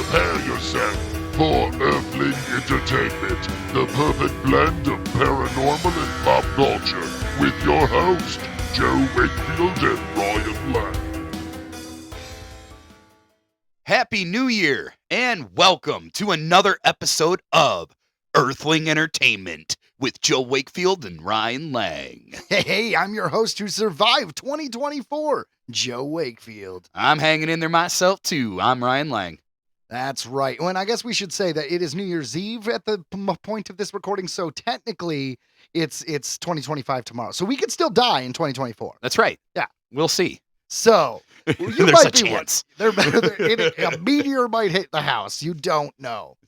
Prepare yourself for Earthling Entertainment, the perfect blend of paranormal and pop culture, with your host, Joe Wakefield and Ryan Lang. Happy New Year, and welcome to another episode of Earthling Entertainment with Joe Wakefield and Ryan Lang. Hey, I'm your host who survived 2024, Joe Wakefield. I'm hanging in there myself, too. I'm Ryan Lang. That's right. Well, and I guess we should say that it is New Year's Eve at the point of this recording, so technically it's 2025 tomorrow. So we could still die in 2024. That's right. Yeah. We'll see. So you There's might a be chance. a meteor might hit the house. You don't know.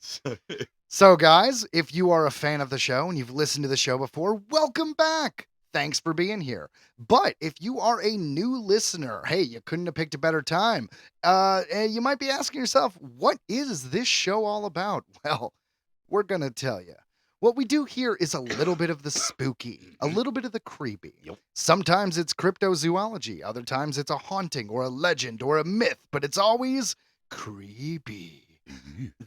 So, guys, if you are a fan of the show and you've listened to the show before, welcome back. Thanks for being here. But if you are a new listener, hey, you couldn't have picked a better time. And you might be asking yourself, what is this show all about? Well, we're going to tell you. What we do here is a little bit of the spooky, a little bit of the creepy. Yep. Sometimes it's cryptozoology. Other times it's a haunting or a legend or a myth, but it's always creepy.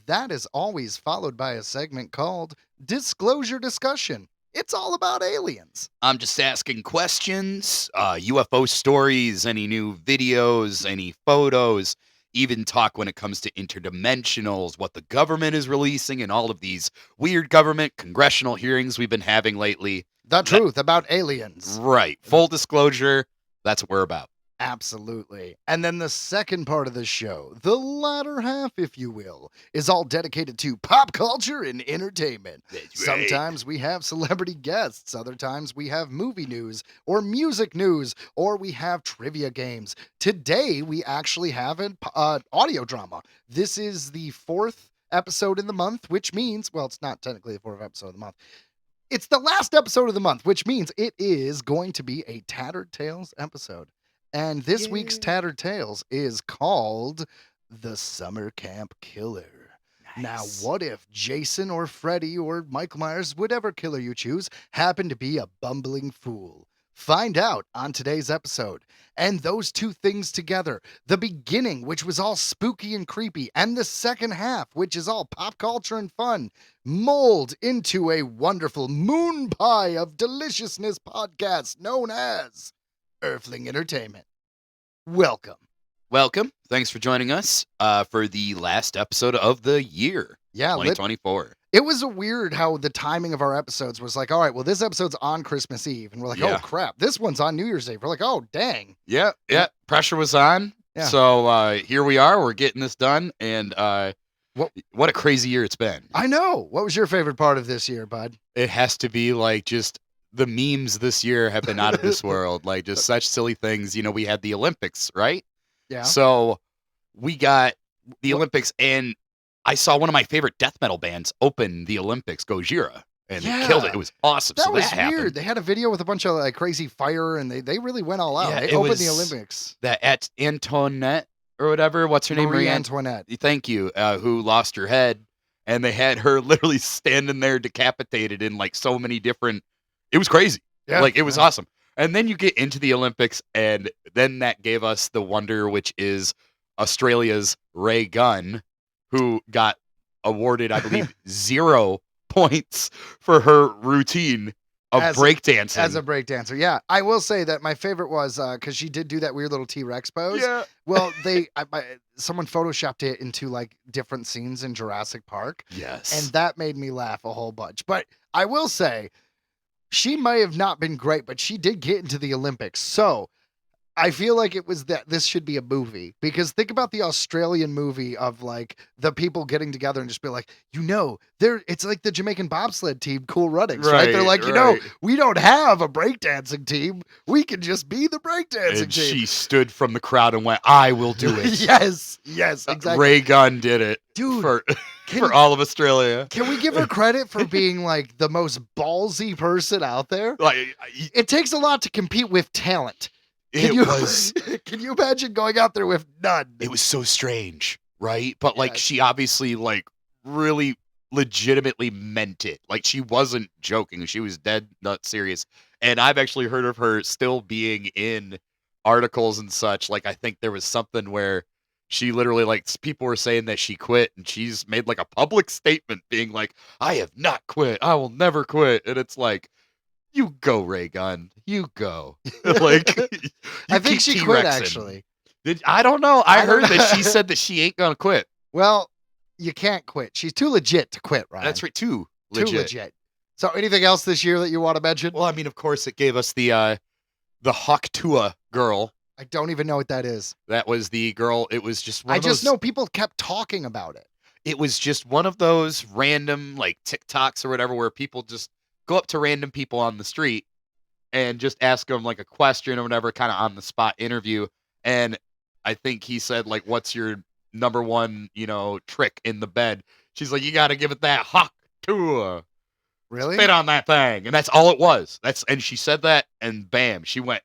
That is always followed by a segment called Disclosure Discussion. It's all about aliens. I'm just asking questions, UFO stories, any new videos, any photos, even talk when it comes to interdimensionals, what the government is releasing, and all of these weird government congressional hearings we've been having lately. The truth about aliens. Right. Full disclosure, that's what we're about. Absolutely. And then the second part of the show, the latter half, if you will, is all dedicated to pop culture and entertainment. That's right. Sometimes we have celebrity guests. Other times we have movie news or music news, or we have trivia games. Today, we actually have an audio drama. This is the fourth episode in the month, which means, well, it's not technically the fourth episode of the month. It's the last episode of the month, which means it is going to be a Tattered Tales episode. And this week's Tattered Tales is called The Summer Camp Killer. Now, what if Jason or Freddy or Michael Myers, whatever killer you choose, happened to be a bumbling fool? Find out on today's episode. And those two things together, the beginning, which was all spooky and creepy, and the second half, which is all pop culture and fun, mold into a wonderful moon pie of deliciousness podcast known as Earthling Entertainment. Welcome. Welcome. Thanks for joining us for the last episode of the year, Yeah, 2024. it was a weird how the timing of our episodes was like, all right, well, this episode's on Christmas Eve. And we're like, Yeah. oh, crap. This one's on New Year's Eve. We're like, oh, dang. Yeah. Pressure was on. Yeah. So here we are. We're getting this done. And what a crazy year it's been. I know. What was your favorite part of this year, bud? It has to be like just the memes this year have been out of this world. Like just such silly things. You know, we had the Olympics, right? Yeah. So we got the Olympics, and I saw one of my favorite death metal bands open the Olympics, Gojira, and they killed it. It was awesome. That so was that weird. happened. They had a video with a bunch of like crazy fire, and they really went all out. Yeah, They it opened the was Olympics. That at Antoinette or whatever, what's her name? Marie Antoinette. Thank you. Who lost her head, and they had her literally standing there decapitated in like so many different. It was crazy. Yeah. Like it was awesome. And then you get into the Olympics, and then that gave us the wonder, which is Australia's Ray Gunn, who got awarded, I believe, 0 points for her routine of breakdancing. As a breakdancer, yeah. I will say that my favorite was because she did do that weird little T-Rex pose. Yeah. Well, someone photoshopped it into like different scenes in Jurassic Park. Yes. And that made me laugh a whole bunch. But I will say, she may have not been great, but she did get into the Olympics. So I feel like it was that this should be a movie, because think about the Australian movie of like the people getting together and just be like, it's like the Jamaican bobsled team, Cool Runnings, right? They're like, we don't have a breakdancing team. We can just be the breakdancing and team. she stood from the crowd and went, I will do it. Yes, exactly. Ray Gunn did it. Dude, for all of Australia. Can we give her credit for being like the most ballsy person out there? Like, It takes a lot to compete with talent. Can you imagine going out there with none? It was so strange, right? But like Yes. she obviously like really legitimately meant it. Like she wasn't joking. She was dead not serious. And I've actually heard of her still being in articles and such. Like I think there was something where she literally, like, people were saying that she quit, and she's made like a public statement being like, I have not quit. I will never quit. And it's like, you go, Ray Gunn. You go. Like, you I think keep she quit, T-Rexing. actually. I don't know. I I don't heard know. that she said that she ain't gonna quit. Well, you can't quit. She's too legit to quit, Ryan. That's right, too Too legit. legit. So anything else this year that you want to mention? Well, I mean, of course, it gave us the Hawk Tua girl. I don't even know what that is. That was the girl. It was just one I of those. just know people kept talking about it. It was just one of those random, like, TikToks or whatever, where people just go up to random people on the street and just ask them like a question or whatever, kind of on the spot interview. And I think he said, like, what's your number one, trick in the bed? She's like, you got to give it that Hawk Tua. Really? Spit on that thing. And that's all it was. And she said that, and bam, she went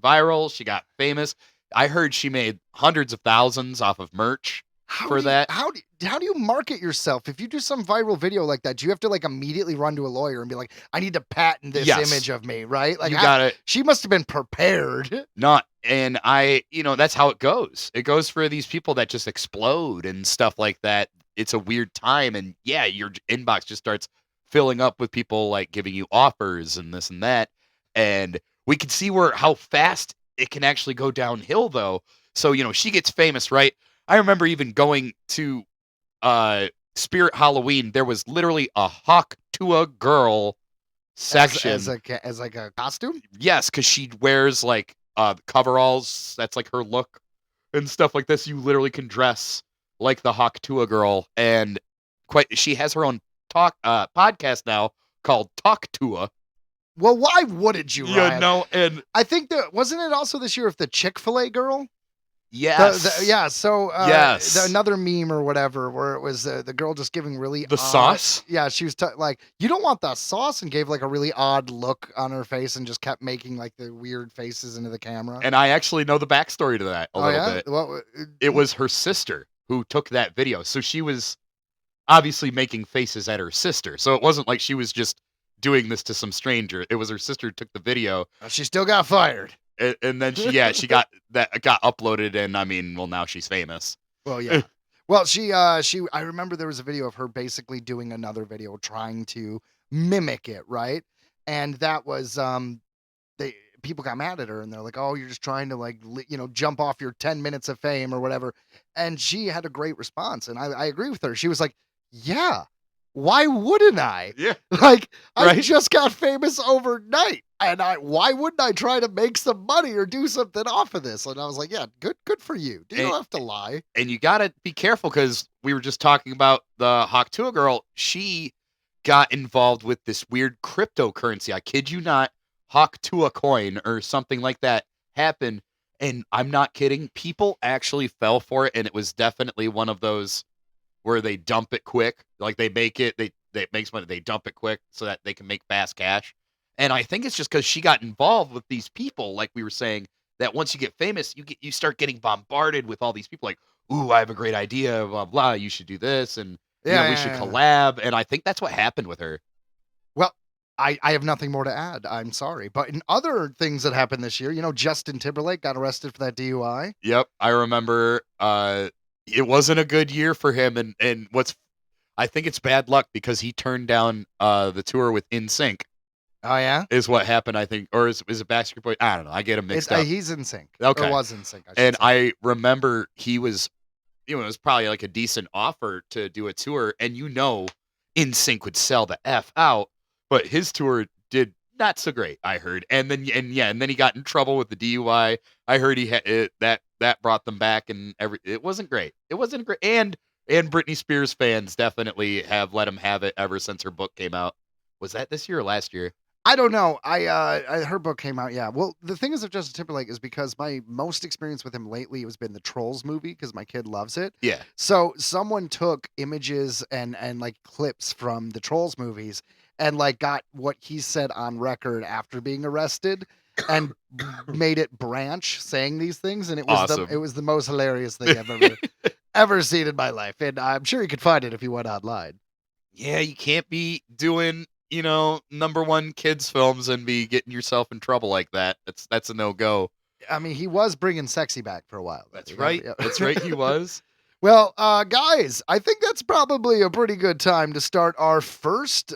viral. She got famous. I heard she made hundreds of thousands off of merch for that. How do you market yourself? If you do some viral video like that, do you have to like immediately run to a lawyer and be like, I need to patent this Yes. image of me, right? Like, You got it. She must have been prepared. And that's how it goes. It goes for these people that just explode and stuff like that. It's a weird time. And yeah, your inbox just starts filling up with people like giving you offers and this and that. And we can see how fast it can actually go downhill, though. So, she gets famous, right? I remember even going to Spirit Halloween. There was literally a Hawk Tua girl section. As like a costume? Yes, because she wears like coveralls. That's like her look and stuff like this. You literally can dress like the Hawk Tua girl, and she has her own podcast now called Talk Tua. Well, why wouldn't you, Ryan? And I think wasn't it also this year of the Chick-fil-A girl? Yes. Yes. Another meme or whatever where it was the girl just giving really the sauce. Yeah, she was like, you don't want that sauce, and gave like a really odd look on her face and just kept making like the weird faces into the camera. And I actually know the backstory to that a little bit. Well, it was her sister who took that video. So she was obviously making faces at her sister. So it wasn't like she was just doing this to some stranger. It was her sister who took the video. She still got fired. And then she got uploaded, and I mean, well, now she's famous. Well, yeah. Well, I remember there was a video of her basically doing another video trying to mimic it, right? And that was people got mad at her, and they're like, "Oh, you're just trying to like jump off your 10 minutes of fame or whatever." And she had a great response, and I agree with her. She was like, "Yeah, why wouldn't I? Yeah, like I right? just got famous overnight, and why wouldn't I try to make some money or do something off of this?" And I was like, "Yeah, good for you. You don't have to lie." And you gotta be careful, because we were just talking about the Hawk Tua girl. She got involved with this weird cryptocurrency. I kid you not. Hawk Tua coin or something like that happened, and I'm not kidding. People actually fell for it, and it was definitely one of those where they dump it quick. Like they make it, they makes money, they dump it quick so that they can make fast cash. And I think it's just because she got involved with these people, like we were saying, that once you get famous, you start getting bombarded with all these people like, ooh, I have a great idea, blah blah. You should do this, and we should collab. And I think that's what happened with her. Well, I have nothing more to add. I'm sorry. But in other things that happened this year, Justin Timberlake got arrested for that DUI. Yep. I remember it wasn't a good year for him. And I think it's bad luck, because he turned down the tour with NSYNC. Oh, yeah? Is what happened, I think. Or is it Backstreet Boys? I don't know. I get him mixed up. He's NSYNC. Okay. Or was NSYNC, And I remember he was, it was probably like a decent offer to do a tour. And NSYNC would sell the F out. But his tour did not so great, I heard. And then he got in trouble with the DUI. I heard he had that brought them back, and it wasn't great. It wasn't great. And Britney Spears fans definitely have let him have it ever since her book came out. Was that this year or last year? I don't know. Her book came out, yeah. Well, the thing is of Justin Timberlake is because my most experience with him lately has been the Trolls movie, because my kid loves it. Yeah. So someone took images and like clips from the Trolls movies and like got what he said on record after being arrested and made it branch saying these things, and it was awesome. it was the most hilarious thing I've ever seen in my life, and I'm sure you could find it if you went online. Yeah, you can't be doing #1 kids films and be getting yourself in trouble like that. That's a no-go. I mean, he was bringing sexy back for a while. That's Yeah, right. yeah. That's right. He was. Well, guys, I think that's probably a pretty good time to start our first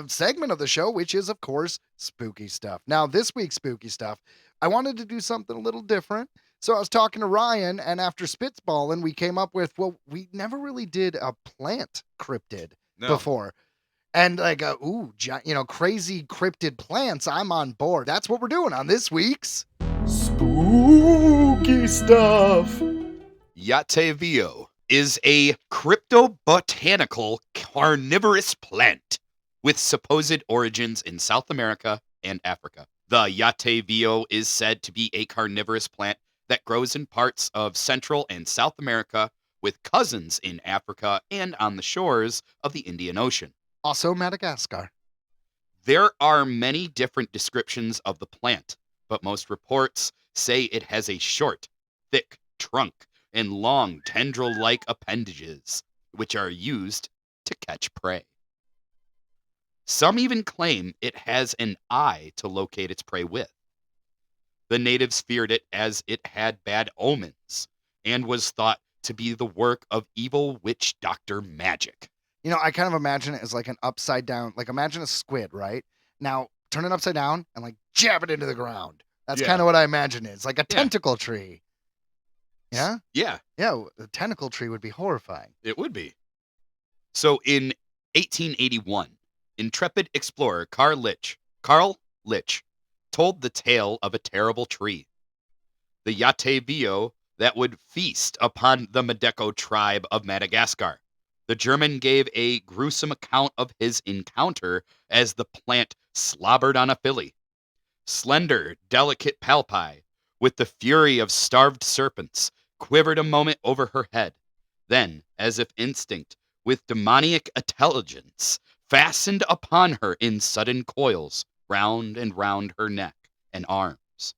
segment of the show, which is, of course, spooky stuff. Now, this week's spooky stuff, I wanted to do something a little different. So I was talking to Ryan, and after spitballing, we came up with, well, we never really did a plant cryptid before. And like, crazy cryptid plants, I'm on board. That's what we're doing on this week's Spooky Stuff. Yateveo is a cryptobotanical carnivorous plant with supposed origins in South America and Africa. The Yateveo is said to be a carnivorous plant that grows in parts of Central and South America with cousins in Africa and on the shores of the Indian Ocean. Also Madagascar. There are many different descriptions of the plant, but most reports say it has a short, thick trunk and long tendril-like appendages, which are used to catch prey. Some even claim it has an eye to locate its prey with. The natives feared it as it had bad omens and was thought to be the work of evil witch doctor magic. You know, I kind of imagine it as like an upside down, like imagine a squid, right? Now, turn it upside down and like jab it into the ground. That's kind of what I imagine it is, like a tentacle tree. Yeah? Yeah. Yeah, a tentacle tree would be horrifying. It would be. So in 1881, intrepid explorer Carl Litch told the tale of a terrible tree, the Yateveo, that would feast upon the Madeco tribe of Madagascar. The German gave a gruesome account of his encounter as the plant slobbered on a filly. Slender, delicate palpi, with the fury of starved serpents, quivered a moment over her head. Then, as if instinct, with demoniac intelligence, fastened upon her in sudden coils, round and round her neck and arms.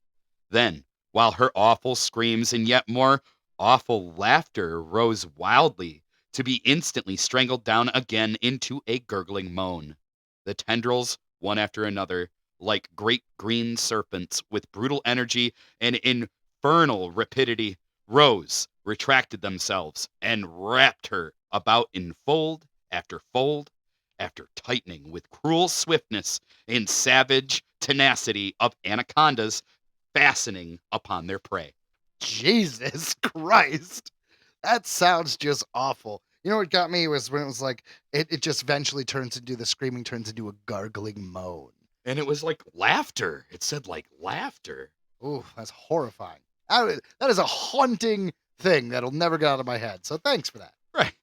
Then, while her awful screams and yet more awful laughter rose wildly, to be instantly strangled down again into a gurgling moan. The tendrils, one after another, like great green serpents with brutal energy and infernal rapidity, rose, retracted themselves, and wrapped her about in fold after tightening with cruel swiftness and savage tenacity of anacondas fastening upon their prey. Jesus Christ. That sounds just awful. You know what got me was when it was like, it just eventually turns into the screaming, turns into a gargling moan. And it was like laughter. It said like laughter. Ooh, that's horrifying. That is a haunting thing that'll never get out of my head. So thanks for that. Right.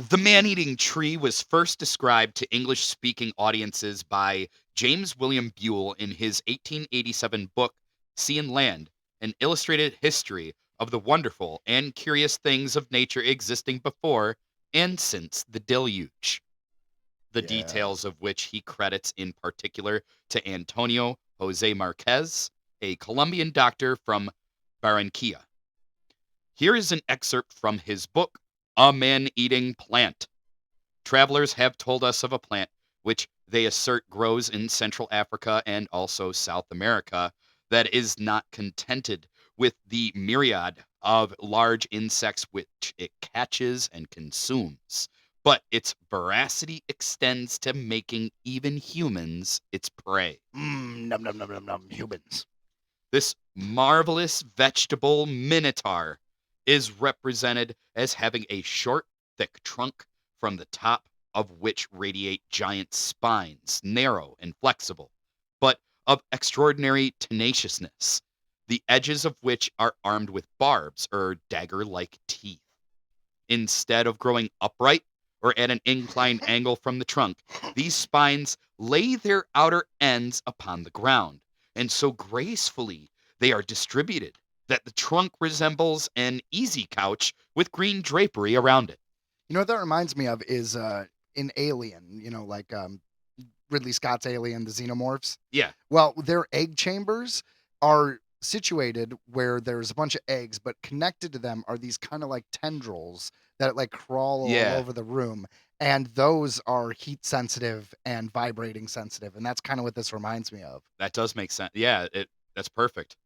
The man-eating tree was first described to English-speaking audiences by James William Buell in his 1887 book, Sea and Land, an illustrated history of the wonderful and curious things of nature existing before and since the deluge. The details of which he credits in particular to Antonio Jose Marquez, a Colombian doctor from Barranquilla. Here is an excerpt from his book, A Man-Eating Plant. Travelers have told us of a plant which they assert grows in Central Africa and also South America that is not contented with the myriad of large insects which it catches and consumes, but its voracity extends to making even humans its prey. Nom, nom, nom, nom, nom, humans. This marvelous vegetable minotaur is represented as having a short, thick trunk from the top of which radiate giant spines, narrow and flexible, but of extraordinary tenaciousness, the edges of which are armed with barbs or dagger-like teeth. Instead of growing upright or at an inclined angle from the trunk, these spines lay their outer ends upon the ground, and so gracefully they are distributed that the trunk resembles an easy couch with green drapery around it. You know what that reminds me of is in Alien, like Ridley Scott's Alien, the xenomorphs. Yeah. Well, their egg chambers are situated where there's a bunch of eggs, but connected to them are these kind of like tendrils that like crawl all over the room. And those are heat sensitive and vibrating sensitive. And that's kind of what this reminds me of. That does make sense. Yeah, that's perfect.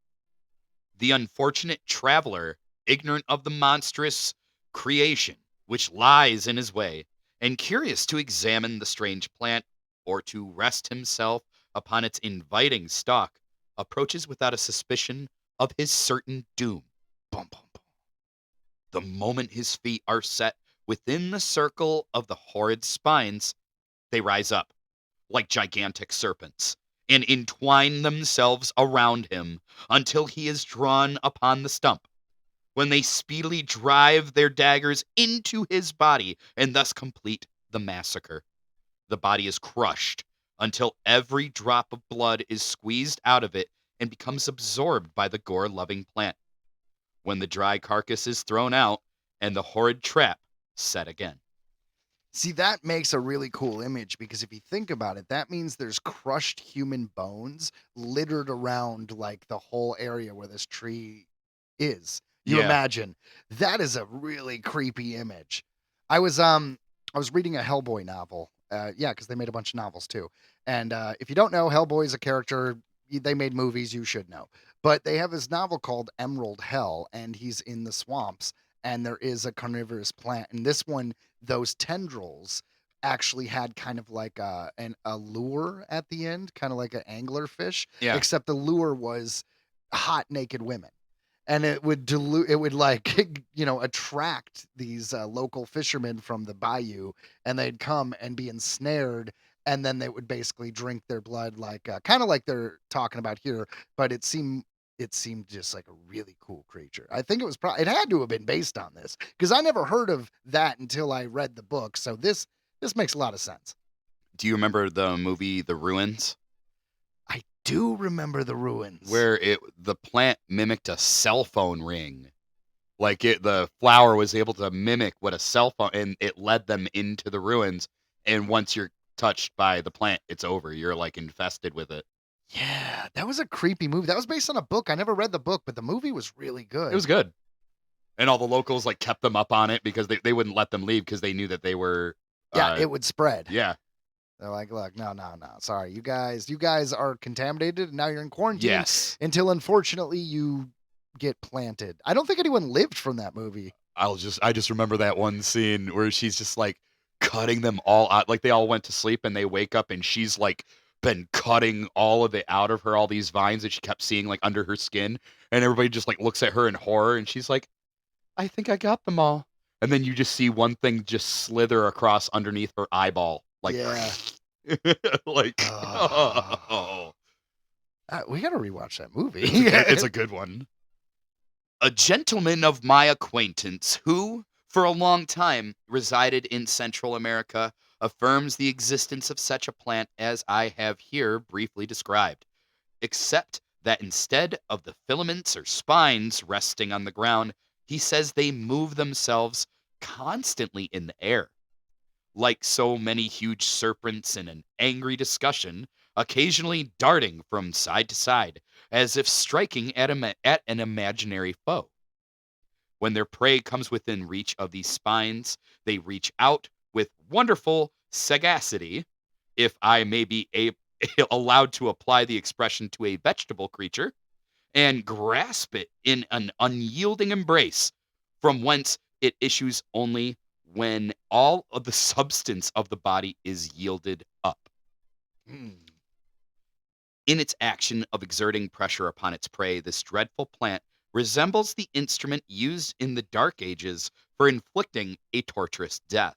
The unfortunate traveler, ignorant of the monstrous creation which lies in his way, and curious to examine the strange plant or to rest himself upon its inviting stalk, approaches without a suspicion of his certain doom. Bum, bum, bum. The moment his feet are set within the circle of the horrid spines, they rise up like gigantic serpents and entwine themselves around him until he is drawn upon the stump, when they speedily drive their daggers into his body and thus complete the massacre. The body is crushed until every drop of blood is squeezed out of it and becomes absorbed by the gore-loving plant, when the dry carcass is thrown out and the horrid trap set again. See, that makes a really cool image because if you think about it, that means there's crushed human bones littered around like the whole area where this tree is. You Yeah. imagine. That is a really creepy image. I was reading a Hellboy novel. Yeah, because they made a bunch of novels too. And if you don't know, Hellboy is a character. They made movies, you should know. But they have this novel called Emerald Hell, and he's in the swamps, and there is a carnivorous plant. And this one, those tendrils actually had kind of like a lure at the end, kind of like an angler fish, Yeah. except the lure was hot naked women. And it would dilute, it would like, attract these local fishermen from the bayou, and they'd come and be ensnared, and then they would basically drink their blood, like kind of like they're talking about here. But it seemed just like a really cool creature. I think it was probably, it had to have been based on this because I never heard of that until I read the book. So this makes a lot of sense. Do you remember the movie The Ruins? I do remember The Ruins. Where the plant mimicked a cell phone ring. Like the flower was able to mimic what a cell phone, and it led them into the ruins. And once you're touched by the plant, it's over. You're like infested with it. Yeah, that was a creepy movie. That was based on a book. I never read the book, but the movie was really good. It was good. And all the locals like kept them up on it because they wouldn't let them leave because they knew that they were. It would spread. Yeah. They're like, look, no. Sorry, you guys are contaminated, and now you're in quarantine. Yes. Until unfortunately you get planted. I don't think anyone lived from that movie. I just remember that one scene where she's just like cutting them all out. Like they all went to sleep and they wake up and she's like been cutting all of it out of her, all these vines that she kept seeing like under her skin. And everybody just like looks at her in horror and she's like, I think I got them all. And then you just see one thing just slither across underneath her eyeball. Like, Yeah. like, Oh. We got to rewatch that movie. it's a good one. A gentleman of my acquaintance who, for a long time, resided in Central America, affirms the existence of such a plant as I have here briefly described, except that instead of the filaments or spines resting on the ground, he says they move themselves constantly in the air. Like so many huge serpents in an angry discussion, occasionally darting from side to side, as if striking at an imaginary foe. When their prey comes within reach of these spines, they reach out with wonderful sagacity, if I may be allowed to apply the expression to a vegetable creature, and grasp it in an unyielding embrace, from whence it issues only when all of the substance of the body is yielded up. Hmm. In its action of exerting pressure upon its prey, this dreadful plant resembles the instrument used in the Dark Ages for inflicting a torturous death.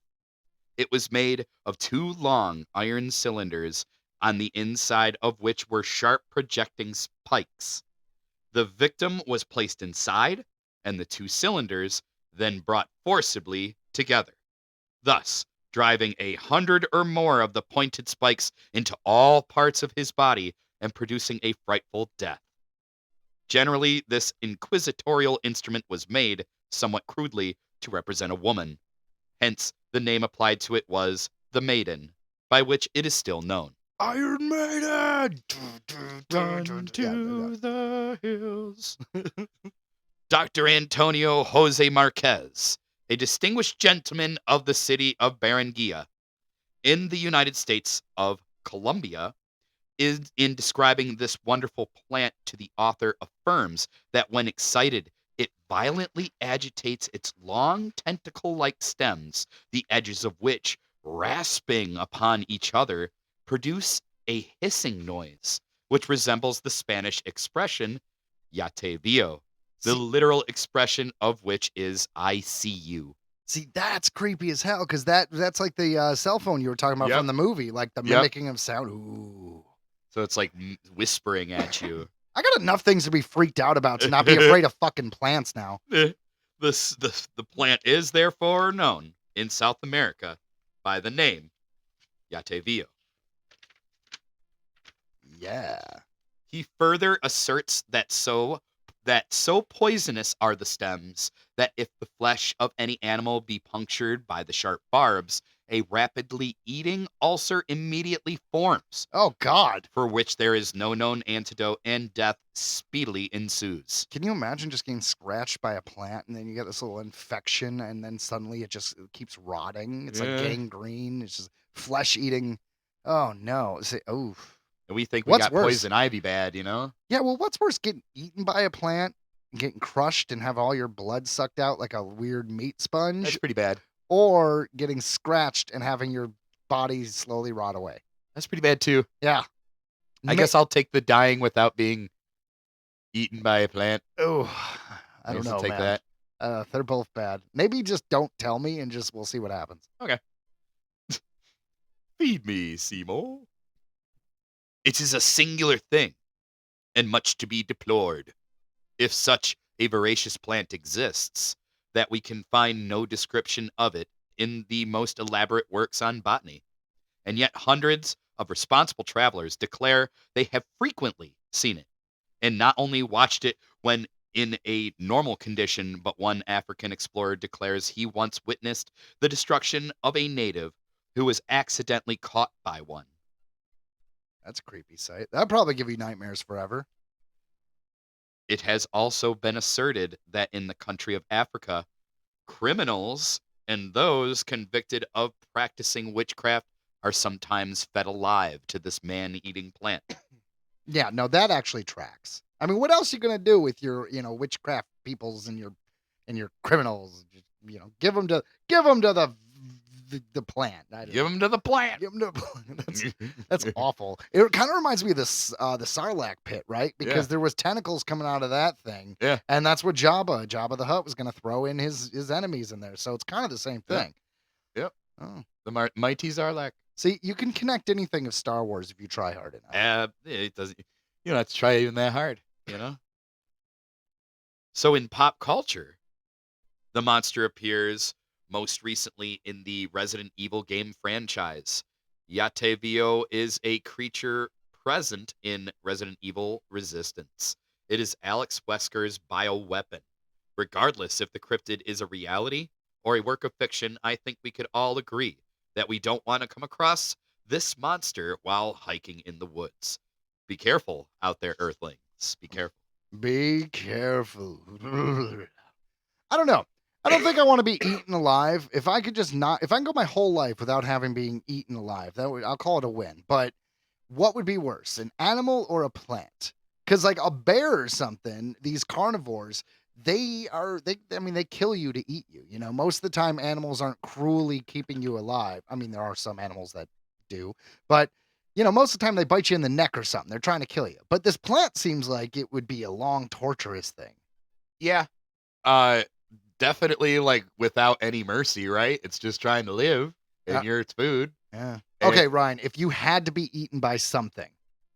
It was made of two long iron cylinders, on the inside of which were sharp projecting spikes. The victim was placed inside, and the two cylinders then brought forcibly together, thus driving 100 or more of the pointed spikes into all parts of his body and producing a frightful death. Generally, this inquisitorial instrument was made, somewhat crudely, to represent a woman. Hence, the name applied to it was the Maiden, by which it is still known. Iron Maiden! Run to the hills. Dr. Antonio Jose Marquez, a distinguished gentleman of the city of Barranquilla, in the United States of Colombia, in describing this wonderful plant to the author affirms that when excited, it violently agitates its long tentacle-like stems, the edges of which, rasping upon each other, produce a hissing noise, which resembles the Spanish expression Yateveo, the See, literal expression of which is "I see you." see, that's creepy as hell because that's like the cell phone you were talking about Yep. from the movie, like the Yep. mimicking of sound. Ooh. So it's like whispering at you. I got enough things to be freaked out about to not be afraid of fucking plants now. The plant is therefore known in South America by the name Yateveo. Yeah. He further asserts that so poisonous are the stems that if the flesh of any animal be punctured by the sharp barbs, a rapidly eating ulcer immediately forms, Oh God. for which there is no known antidote, and death speedily ensues. Can you imagine just getting scratched by a plant and then you get this little infection and then suddenly it just keeps rotting? It's like Yeah. gangrene. It's just flesh eating. Oh no. Oh. And we think we What's got worse? poison ivy bad, you know? Yeah, well, what's worse, getting eaten by a plant, getting crushed and have all your blood sucked out like a weird meat sponge, That's pretty bad. or getting scratched and having your body slowly rot away? That's pretty bad too. Yeah. I guess I'll take the dying without being eaten by a plant. Oh, I don't guess I'll know, take man. that. They're both bad. Maybe just don't tell me and just we'll see what happens. Feed me, Seymour. It is a singular thing, and much to be deplored, if such a voracious plant exists, that we can find no description of it in the most elaborate works on botany. And yet hundreds of responsible travelers declare they have frequently seen it, and not only watched it when in a normal condition, but one African explorer declares he once witnessed the destruction of a native who was accidentally caught by one. That's a creepy sight. That'd probably give you nightmares forever. It has also been asserted that in the country of Africa, criminals and those convicted of practicing witchcraft are sometimes fed alive to this man-eating plant. Yeah, no, that actually tracks. I mean, what else are you gonna do with your, witchcraft peoples and your criminals? Give them to the plant. Give them to the plant. Give 'em to that's awful. It kind of reminds me of this the Sarlacc pit, right? Because there was tentacles coming out of that thing. Yeah. And that's what Jabba the Hutt was going to throw in his enemies in there. So it's kind of the same Yeah. thing. Yep. Oh. The mighty Sarlacc. See, you can connect anything of Star Wars if you try hard enough. It doesn't. You don't have to try even that hard, you know. So in pop culture, the monster appears most recently in the Resident Evil game franchise. Yateveo is a creature present in Resident Evil Resistance. It is Alex Wesker's bioweapon. Regardless if the cryptid is a reality or a work of fiction, I think we could all agree that we don't want to come across this monster while hiking in the woods. Be careful out there, Earthlings. Be careful. Be careful. I don't know. I don't think I want to be eaten alive. If I could just not, if I can go my whole life without having being eaten alive, I'll call it a win. But what would be worse, an animal or a plant? Because like a bear or something, these carnivores, they kill you to eat you. Most of the time animals aren't cruelly keeping you alive. I mean, there are some animals that do, but most of the time they bite you in the neck or something. They're trying to kill you. But this plant seems like it would be a long, torturous thing. Yeah. Definitely like without any mercy, right? It's just trying to live, and you're its food. Yeah. And- Okay, Ryan, if you had to be eaten by something,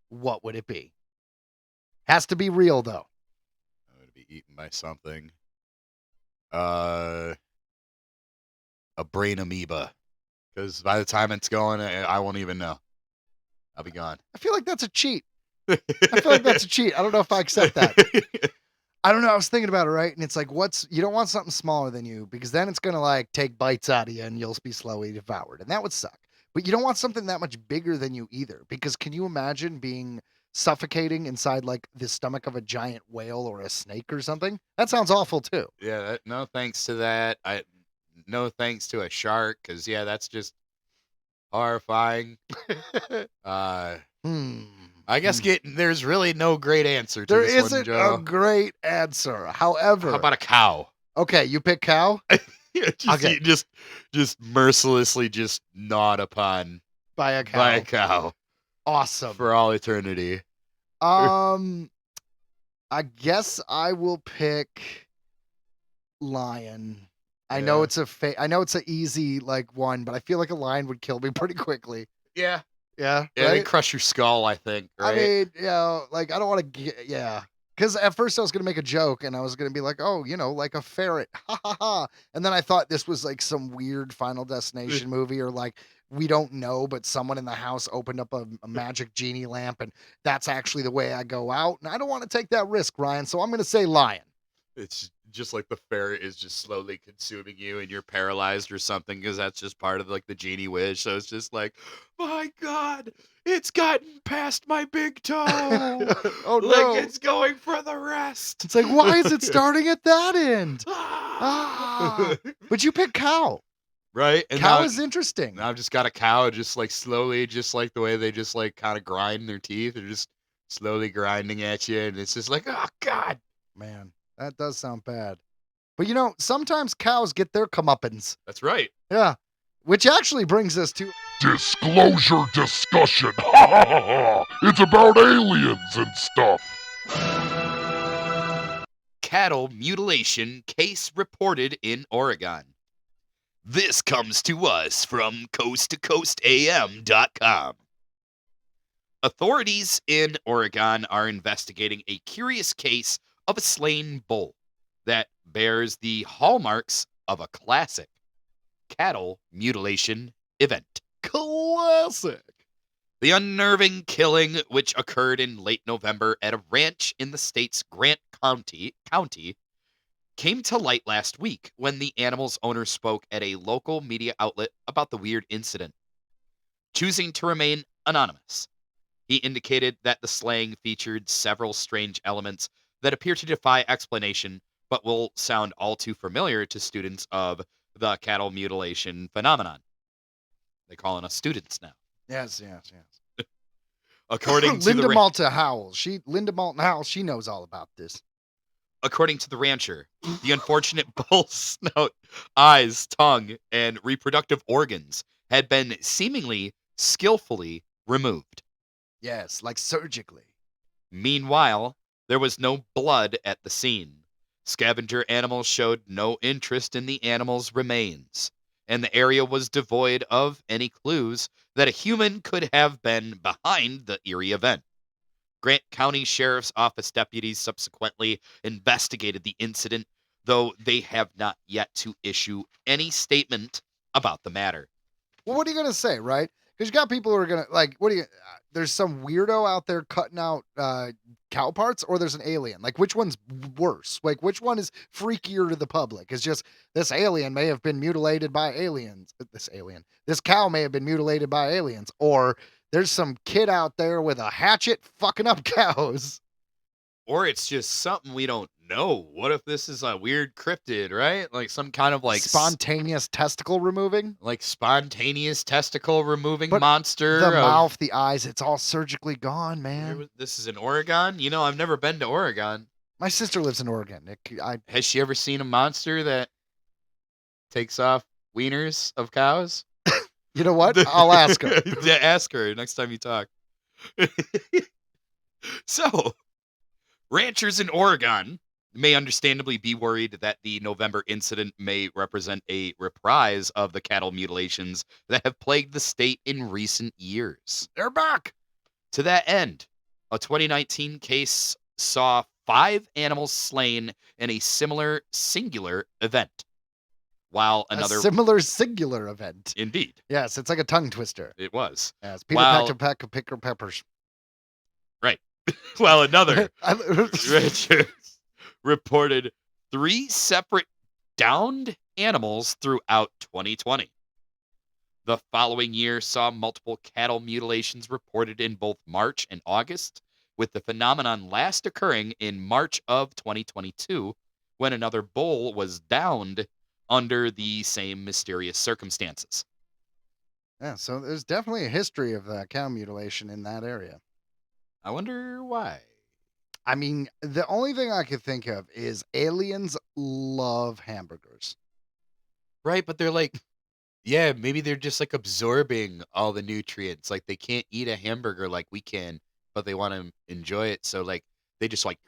what would it be? Has to be real, though. I'm going to be eaten by something. A brain amoeba. Because by the time it's going, I won't even know. I'll be gone. I feel like that's a cheat. I feel like that's a cheat. I don't know if I accept that. I don't know. I was thinking about it, right? And it's like, you don't want something smaller than you because then it's going to like take bites out of you and you'll be slowly devoured. And that would suck. But you don't want something that much bigger than you either, because can you imagine being suffocating inside like the stomach of a giant whale or a snake or something? That sounds awful too. Yeah, no thanks to that. No thanks to a shark, because that's just horrifying. I guess there's really no great answer to There this one, isn't Joe. a great answer. How However, about a cow? okay, you pick cow Okay. just mercilessly just gnawed upon by a by a cow. cow Awesome. for all eternity. I guess I will pick lion. I know Yeah. it's I know it's an easy one, but I feel like a lion would kill me pretty quickly. Yeah. Yeah, Yeah, they right? crush your skull, I think, right? I mean, I don't want to get, Because at first I was going to make a joke and I was going to be like, oh, like a ferret. Ha ha ha. And then I thought this was like some weird Final Destination movie or we don't know, but someone in the house opened up a magic genie lamp and that's actually the way I go out. And I don't want to take that risk, Ryan. So I'm going to say lion. It's just like the ferret is just slowly consuming you and you're paralyzed or something because that's just part of the genie wish. So it's just like, my God, it's gotten past my big toe. Oh, no. Like it's going for the rest. It's like, why is it starting at that end? Ah. But you pick cow. Right? And Cow now, is interesting. now I've just got a cow just slowly, just like the way they just kind of grind their teeth. They're just slowly grinding at you. And it's just like, oh, God. Man, that does sound bad. But sometimes cows get their comeuppance. That's right. Yeah. Which actually brings us to Disclosure discussion. Ha ha ha ha. It's about aliens and stuff. Cattle mutilation case reported in Oregon. This comes to us from coasttocoastam.com. Authorities in Oregon are investigating a curious case of a slain bull that bears the hallmarks of a classic cattle mutilation event. classic. The unnerving killing, which occurred in late November at a ranch in the state's Grant County, came to light last week when the animal's owner spoke at a local media outlet about the weird incident. Choosing to remain anonymous, he indicated that the slaying featured several strange elements that appear to defy explanation, but will sound all too familiar to students of the cattle mutilation phenomenon. They're calling us students now. Yes. According to Linda the Malta Howell. Linda Malta Howell, she knows all about this. According to the rancher, the unfortunate bull's snout, eyes, tongue, and reproductive organs had been seemingly skillfully removed. Yes, like surgically. Meanwhile, there was no blood at the scene. Scavenger animals showed no interest in the animal's remains, and the area was devoid of any clues that a human could have been behind the eerie event. Grant County Sheriff's Office deputies subsequently investigated the incident, though they have not yet to issue any statement about the matter. Well, what are you going to say, right? Because you got people who are going to, there's some weirdo out there cutting out cow parts, or there's an alien. Which one's worse? Which one is freakier to the public? It's just, this alien may have been mutilated by aliens. This cow may have been mutilated by aliens. Or there's some kid out there with a hatchet fucking up cows. Or it's just something we don't know. What if this is a weird cryptid, right? Like some kind of spontaneous testicle removing? Spontaneous testicle removing But monster. The mouth, the eyes, it's all surgically gone, man. This is in Oregon? I've never been to Oregon. My sister lives in Oregon. Has she ever seen a monster that takes off wieners of cows? You know what? I'll ask her. Yeah, ask her next time you talk. So, ranchers in Oregon may understandably be worried that the November incident may represent a reprise of the cattle mutilations that have plagued the state in recent years. They're back. To that end, a 2019 case saw 5 animals slain in a similar singular event. While another a similar singular event. Indeed. Yes, it's like a tongue twister. It was. Yes, Peter packed a pack of picker peppers. Right. While another rancher reported 3 separate downed animals throughout 2020. The following year saw multiple cattle mutilations reported in both March and August, with the phenomenon last occurring in March of 2022, when another bull was downed under the same mysterious circumstances. Yeah, so there's definitely a history of cow mutilation in that area. I wonder why. I mean, the only thing I could think of is aliens love hamburgers. Right, but they're like, yeah, maybe they're just like absorbing all the nutrients. Like they can't eat a hamburger like we can, but they want to enjoy it. So like they just like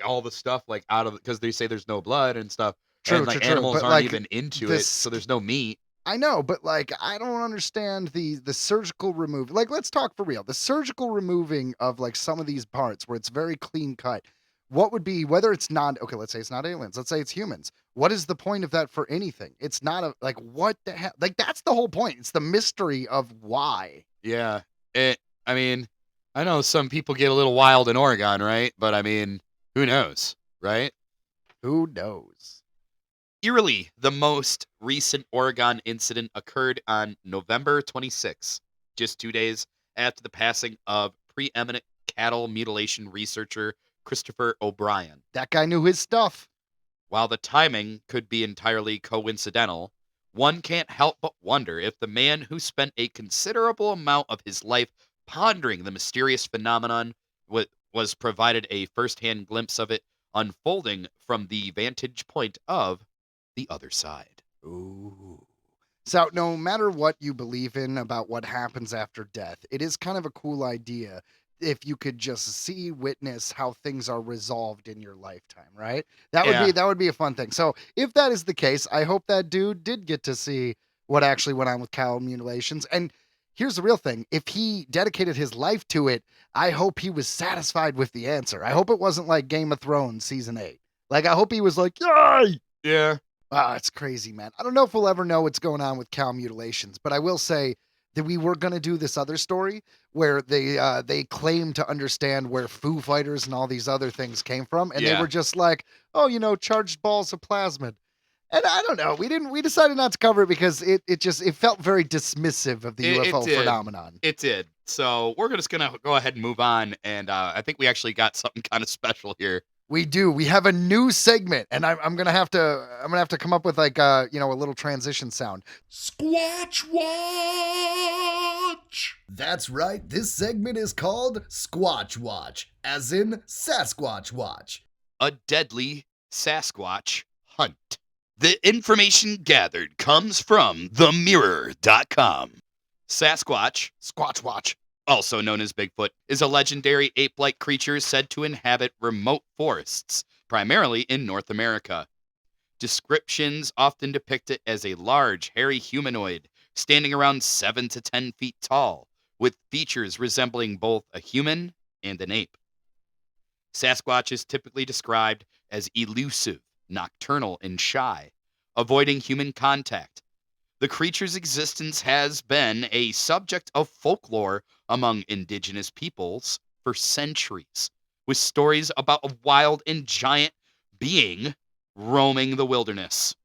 all the stuff like out of because they say there's no blood and stuff, True, and true, like true. animals But aren't like even into it, this, so there's no meat. I know, but like I don't understand the surgical remove. Like, let's talk for real. The surgical removing of like some of these parts where it's very clean cut. What would be whether it's not okay? Let's say it's not aliens. Let's say it's humans. What is the point of that for anything? It's not a like what the hell? Like that's the whole point. It's the mystery of why. Yeah, it. I mean, I know some people get a little wild in Oregon, right? But I mean, who knows, right? Who knows? Eerily, the most recent Oregon incident occurred on November 26, just 2 days after the passing of preeminent cattle mutilation researcher Christopher O'Brien. That guy knew his stuff. While the timing could be entirely coincidental, one can't help but wonder if the man who spent a considerable amount of his life pondering the mysterious phenomenon was provided a first-hand glimpse of it unfolding from the vantage point of the other side. Ooh. So, no matter what you believe in about what happens after death, it is kind of a cool idea if you could just see, witness how things are resolved in your lifetime, right? Yeah, That would be a fun thing. So, if that is the case, I hope that dude did get to see what actually went on with cow mutilations. And here's the real thing: if he dedicated his life to it, I hope he was satisfied with the answer. I hope it wasn't like Game of Thrones season 8. Like, I hope he was like, "Yay!" yeah, Ah, it's crazy, man. I don't know if we'll ever know what's going on with cow mutilations, but I will say that we were going to do this other story where they claim to understand where Foo Fighters and all these other things came from, and they yeah. were just like, oh, charged balls of plasmid. And I don't know. We decided not to cover it because it felt very dismissive of the It UFO did. phenomenon. It did. So we're just gonna go ahead and move on, and I think we actually got something kind of special here. We do. We have a new segment, and I'm gonna have to come up with like a little transition sound. Squatch Watch! That's right. This segment is called Squatch Watch, as in Sasquatch Watch. A deadly Sasquatch hunt. The information gathered comes from themirror.com. Sasquatch, Squatch Watch. also known as Bigfoot, is a legendary ape-like creature said to inhabit remote forests, primarily in North America. Descriptions often depict it as a large, hairy humanoid standing around 7 to 10 feet tall, with features resembling both a human and an ape. Sasquatch is typically described as elusive, nocturnal, and shy, avoiding human contact. The creature's existence has been a subject of folklore among indigenous peoples for centuries, with stories about a wild and giant being roaming the wilderness.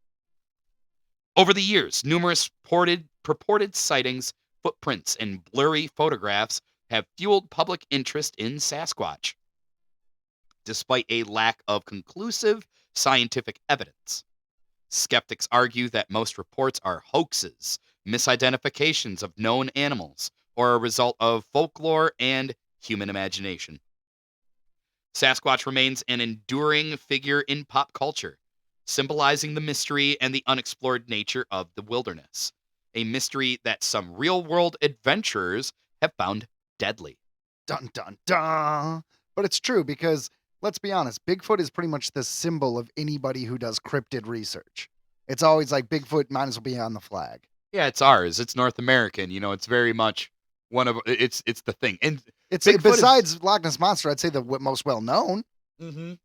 Over the years, numerous purported sightings, footprints, and blurry photographs have fueled public interest in Sasquatch, despite a lack of conclusive scientific evidence. Skeptics argue that most reports are hoaxes, misidentifications of known animals, or a result of folklore and human imagination. Sasquatch remains an enduring figure in pop culture, symbolizing the mystery and the unexplored nature of the wilderness, a mystery that some real world adventurers have found deadly. Dun dun dun. But it's true because let's be honest, Bigfoot is pretty much the symbol of anybody who does cryptid research. It's always like Bigfoot might as well be on the flag. Yeah, it's ours. It's North American. It's very much one of it's the thing. And It's Bigfoot besides Loch Ness Monster, I'd say the most well known. and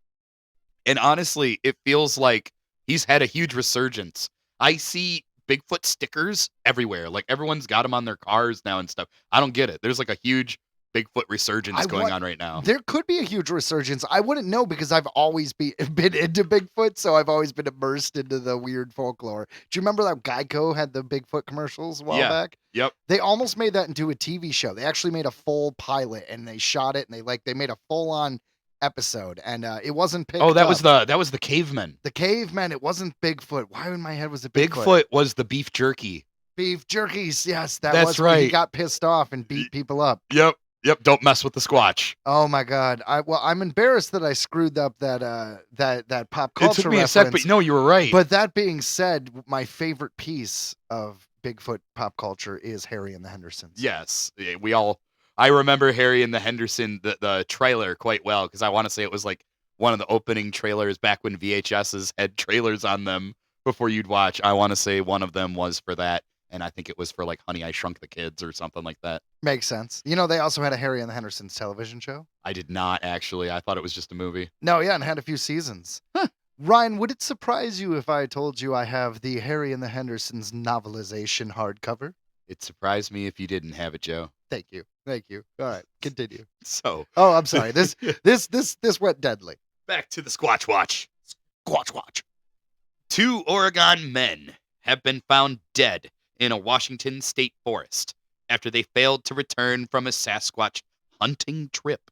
honestly, it feels like he's had a huge resurgence. I see Bigfoot stickers everywhere. Like everyone's got them on their cars now and stuff. I don't get it. There's like a huge Bigfoot resurgence going on right now. There could be a huge resurgence. I wouldn't know because I've always been into Bigfoot, so I've always been immersed into the weird folklore. Do you remember that Geico had the Bigfoot commercials a while back? Yep. They almost made that into a TV show. They actually made a full pilot and they shot it and they made a full on episode and it wasn't picked Oh, that up. was the caveman. The caveman. It wasn't Bigfoot. Why in my head was it Bigfoot was the beef jerky. Beef jerkies. Yes, that That's was where he right. got pissed off and beat people up. Yep. Don't mess with the Squatch. Oh my God. I'm embarrassed that I screwed up that pop culture It took me reference. a sec, but no, you were right. But that being said, my favorite piece of Bigfoot pop culture is Harry and the Hendersons. Yes, I remember Harry and the Henderson, the trailer quite well, because I want to say it was like one of the opening trailers back when VHSs had trailers on them before you'd watch. I want to say one of them was for that, and I think it was for like Honey, I Shrunk the Kids or something like that. Makes sense. You know, they also had a Harry and the Hendersons television show. I did not actually. I thought it was just a movie. No, yeah, and had a few seasons. Ryan, would it surprise you if I told you I have the Harry and the Hendersons novelization hardcover? It surprised me if you didn't have it, Joe. Thank you. All right, continue. So, Oh, I'm sorry. This went deadly. back to the Squatch Watch. Squatch Watch. 2 Oregon men have been found dead in a Washington state forest after they failed to return from a Sasquatch hunting trip.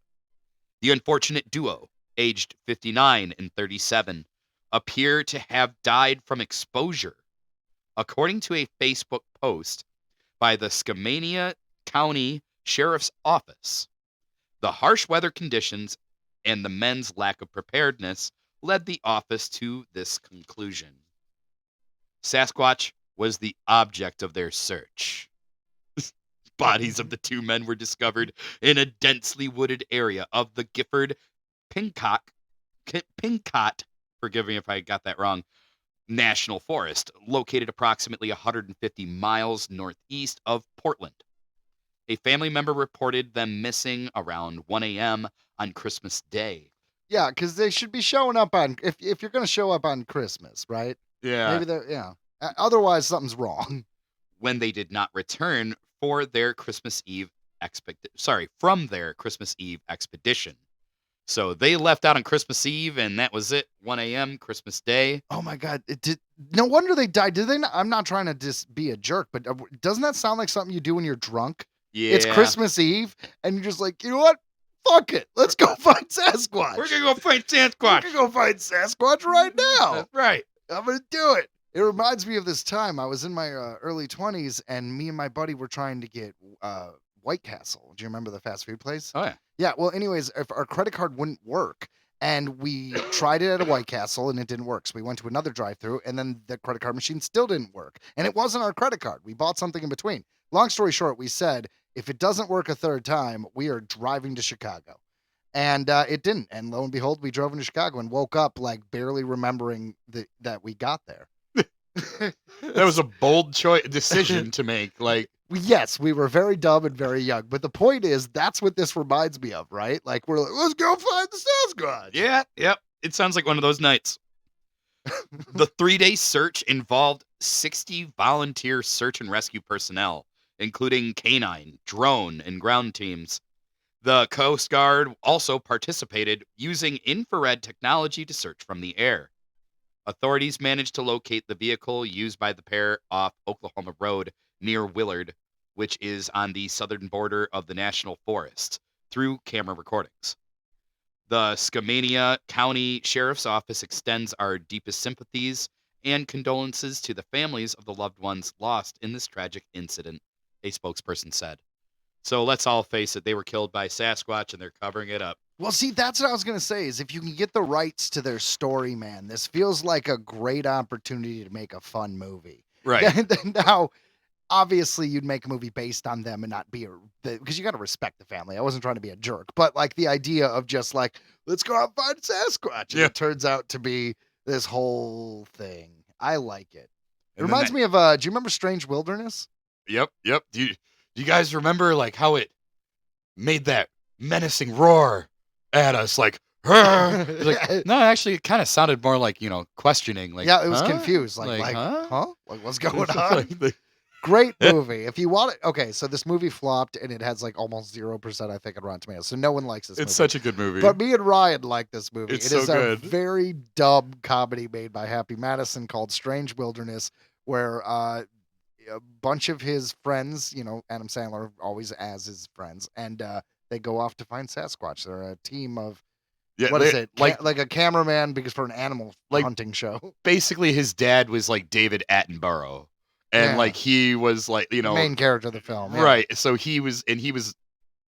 The unfortunate duo, aged 59 and 37, appear to have died from exposure, according to a Facebook post by the Skamania County Sheriff's Office. The harsh weather conditions and the men's lack of preparedness led the office to this conclusion. Sasquatch was the object of their search. Bodies of the 2 men were discovered in a densely wooded area of the Gifford Pincott, forgive me if I got that wrong, National Forest, located approximately 150 miles northeast of Portland. A family member reported them missing around 1 a.m. on Christmas Day. Yeah, because they should be showing up on if you're going to show up on Christmas, right? Yeah. Maybe they're Otherwise, something's wrong. When they did not return for their Christmas Eve from their Christmas Eve expedition. So they left out on Christmas Eve, and that was it. 1 a.m. Christmas Day. Oh my God! No wonder they died. Did they? Not, I'm not trying to just be a jerk, but doesn't that sound like something you do when you're drunk? Yeah. It's Christmas Eve, and you're just like, you know what? Fuck it. Let's go find Sasquatch. We're gonna go find Sasquatch. We're gonna go find Sasquatch right now. That's right. I'm gonna do it. It reminds me of this time I was in my early 20s, and me and my buddy were trying to get White Castle. Do you remember the fast food place? Oh yeah. Yeah. Well, anyways, if our credit card wouldn't work, and we tried it at a White Castle, and it didn't work, so we went to another drive-through, and then the credit card machine still didn't work, and it wasn't our credit card. We bought something in between. Long story short, we said if it doesn't work a third time, we are driving to Chicago. And it didn't. And lo and behold, we drove into Chicago and woke up like barely remembering that we got there. That was a bold decision to make. Like, yes, we were very dumb and very young. But the point is, that's what this reminds me of, right? Like, we're like, let's go find the Sasquatch. yeah, yep. It sounds like one of those nights. The 3-day search involved 60 volunteer search and rescue personnel, including canine, drone, and ground teams. The Coast Guard also participated using infrared technology to search from the air. Authorities managed to locate the vehicle used by the pair off Oklahoma Road near Willard, which is on the southern border of the National Forest, through camera recordings. The Skamania County Sheriff's Office extends our deepest sympathies and condolences to the families of the loved ones lost in this tragic incident, a spokesperson said. So let's all face it, they were killed by Sasquatch and they're covering it up. Well, see, that's what I was going to say is if you can get the rights to their story, man, this feels like a great opportunity to make a fun movie. Right. Now, obviously, you'd make a movie based on them and not be because you got to respect the family. I wasn't trying to be a jerk, but like the idea of just like, let's go out and find Sasquatch. And it turns out to be this whole thing. I like it. It reminds me of, do you remember Strange Wilderness? Yep. Do you guys remember like how it made that menacing roar at us? Like, like no, actually, it kind of sounded more like, questioning. Like, yeah, it was confused. Like, huh? Like, what's going on? Like, Great movie. If you want it, okay. So this movie flopped, and it has like almost 0%, I think, on Rotten Tomatoes. So no one likes this. It's movie. Such a good movie. But me and Ryan like this movie. It's It so is good. a very dumb comedy made by Happy Madison called Strange Wilderness, where a bunch of his friends, Adam Sandler always as his friends, and they go off to find Sasquatch. They're a team of. Yeah, what is it? Like a cameraman because for an animal hunting show. Basically, his dad was like David Attenborough. And Yeah. like he was like, The main character of the film. Yeah. right. So he was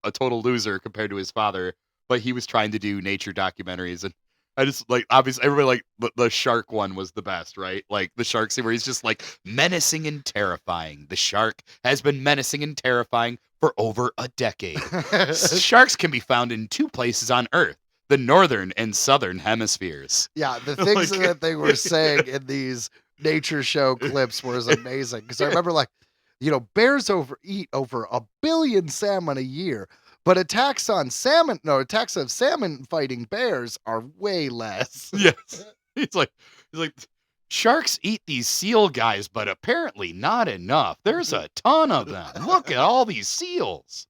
a total loser compared to his father, but he was trying to do nature documentaries. And I just like, obviously everybody like the shark one was the best, right? Like the shark scene where he's just like menacing and terrifying. The shark has been menacing and terrifying for over a decade. Sharks can be found in 2 places on Earth, the northern and southern hemispheres. Yeah, the things Like- that they were saying in these nature show clips was amazing. Because I remember, like, bears eat over 1 billion salmon a year, but attacks of salmon fighting bears are way less. Yes. He's like, sharks eat these seal guys, but apparently not enough. There's a ton of them. Look at all these seals.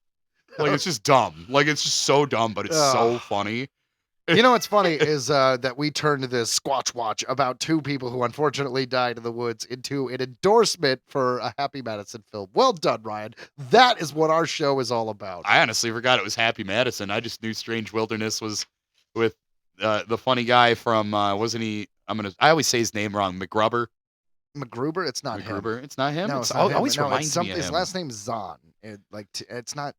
Like, it's just dumb. Like, it's just so dumb, but it's so funny. You know what's funny is that we turned this Squatch Watch about 2 people who unfortunately died in the woods into an endorsement for a Happy Madison film. Well done, Ryan. That is what our show is all about. I honestly forgot it was Happy Madison. I just knew Strange Wilderness was with the funny guy from, wasn't he? I always say his name wrong. McGruber. MacGruber? It's not him. McGruber. It's not him. No, It's it's not him. always No, reminds me of his him. last name's Zahn. It's not.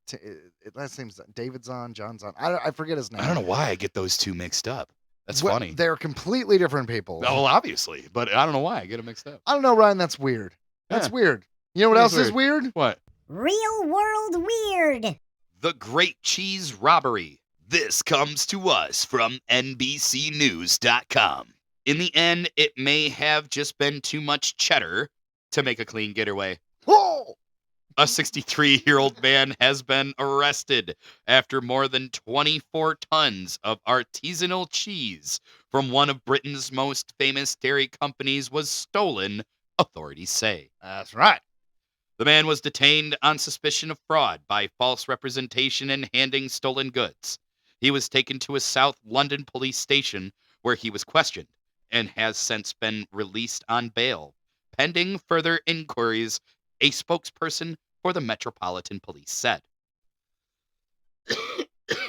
Last name's David Zahn, John Zahn. I forget his name. I don't know why I get those 2 mixed up. That's Well, funny. They're completely different people. Well, obviously, but I don't know why I get them mixed up. I don't know, Ryan. That's weird. That's Yeah. weird. You know what That else is is weird? What? Real world weird. The Great Cheese Robbery. This comes to us from NBCNews.com. In the end, it may have just been too much cheddar to make a clean getaway. Oh! A 63-year-old man has been arrested after more than 24 tons of artisanal cheese from one of Britain's most famous dairy companies was stolen, authorities say. That's right. The man was detained on suspicion of fraud by false representation and handing stolen goods. He was taken to a South London police station where he was questioned and has since been released on bail. Pending further inquiries, a spokesperson for the Metropolitan Police said.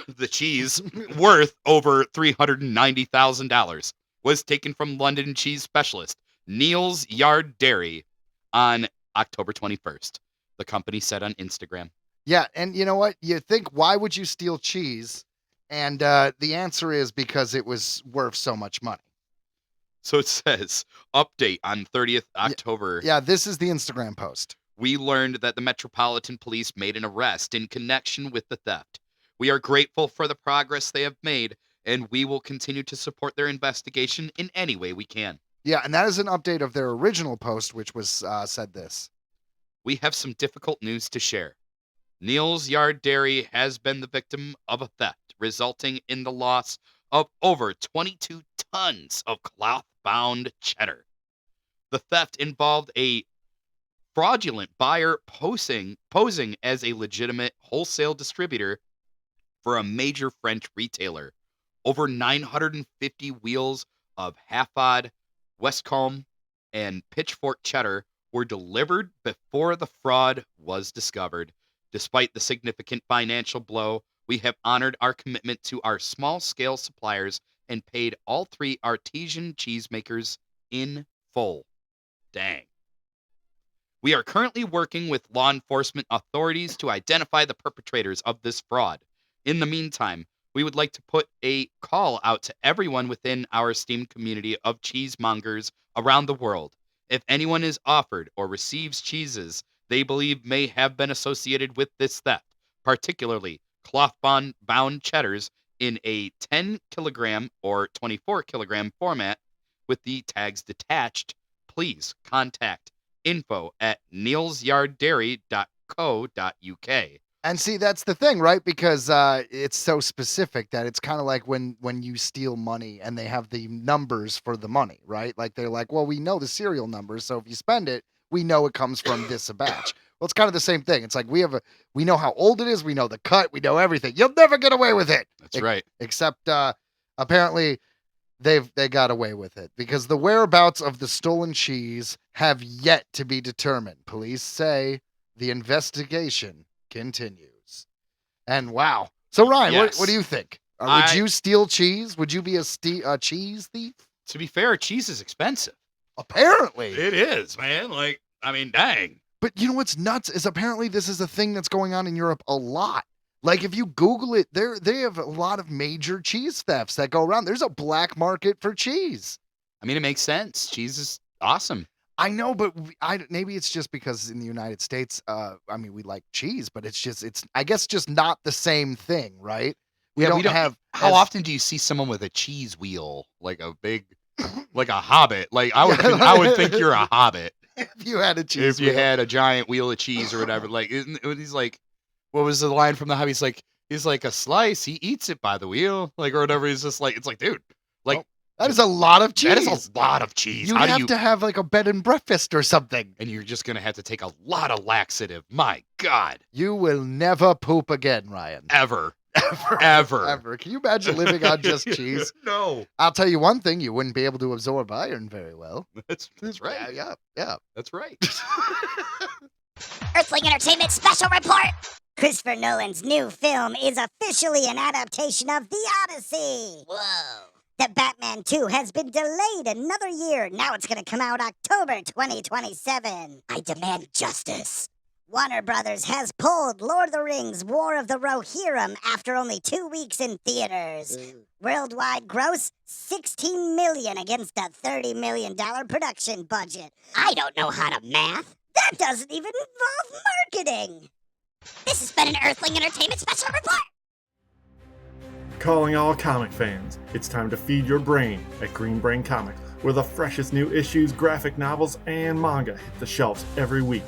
The cheese, worth over $390,000, was taken from London cheese specialist Neil's Yard Dairy on October 21st, the company said on Instagram. Yeah, and you know what? You think, why would you steal cheese? And the answer is because it was worth so much money. So it says, update on 30th October. Yeah, this is the Instagram post. We learned that the Metropolitan Police made an arrest in connection with the theft. We are grateful for the progress they have made, and we will continue to support their investigation in any way we can. Yeah, and that is an update of their original post, which was said this. We have some difficult news to share. Neil's Yard Dairy has been the victim of a theft, resulting in the loss of over 22 tons of cloth-bound cheddar. The theft involved a fraudulent buyer posing as a legitimate wholesale distributor for a major French retailer. Over 950 wheels of Half-Odd, Westcombe, and Pitchfork cheddar were delivered before the fraud was discovered. Despite the significant financial blow, we have honored our commitment to our small-scale suppliers and paid all 3 artisan cheesemakers in full. Dang. We are currently working with law enforcement authorities to identify the perpetrators of this fraud. In the meantime, we would like to put a call out to everyone within our esteemed community of cheesemongers around the world. If anyone is offered or receives cheeses they believe may have been associated with this theft, particularly cloth-bound cheddars in a 10 kilogram or 24 kilogram format with the tags detached, please contact info@neilsyarddairy.co.uk. And see, that's the thing, right? Because it's so specific that it's kind of like when you steal money and they have the numbers for the money, right? Like they're like, well, we know the serial numbers, so if you spend it, we know it comes from this batch. Well, it's kind of the same thing. It's like we know how old it is, we know the cut, we know everything. You'll never get away with it. That's right. Except apparently they got away with it because the whereabouts of the stolen cheese have yet to be determined. Police say the investigation continues. And wow. So Ryan, Yes. what do you think? Would you steal cheese? Would you be a cheese thief? To be fair, cheese is expensive. Apparently. It is, man. Like, I mean, dang. But you know what's nuts is apparently this is a thing that's going on in Europe a lot. Like if you Google it, they have a lot of major cheese thefts that go around. There's a black market for cheese. I mean, it makes sense. Cheese is awesome. I know, but maybe it's just because in the United States, I mean, we like cheese, but it's I guess just not the same thing, right? We don't have. How often do you see someone with a cheese wheel, like a big, like a hobbit? Like I would think you're a hobbit If you had a cheese if you had a giant wheel of cheese or whatever. Like he's like, what was the line from the Hobbit? He's like a slice. He eats it by the wheel, like or whatever. He's just like, it's like, dude, like that is a lot of cheese. that is a lot of cheese. You have to have like a bed and breakfast or something. And you're just gonna have to take a lot of laxative. My God, You will never poop again, Ryan. ever. Ever. Ever. Can you imagine living on just cheese? No, I'll tell you one thing, you wouldn't be able to absorb iron very well. that's right. Yeah. That's right. Earthling Entertainment special report. Christopher Nolan's new film is officially an adaptation of The Odyssey. Whoa. The Batman 2 has been delayed another year. Now it's going to come out October 2027. I demand justice. Warner Brothers has pulled Lord of the Rings War of the Rohirrim after only 2 weeks in theaters. Worldwide gross, $16 million against a $30 million production budget. I don't know how to math. That doesn't even involve marketing. This has been an Earthling Entertainment special report. Calling all comic fans, it's time to feed your brain at Green Brain Comics, where the freshest new issues, graphic novels, and manga hit the shelves every week.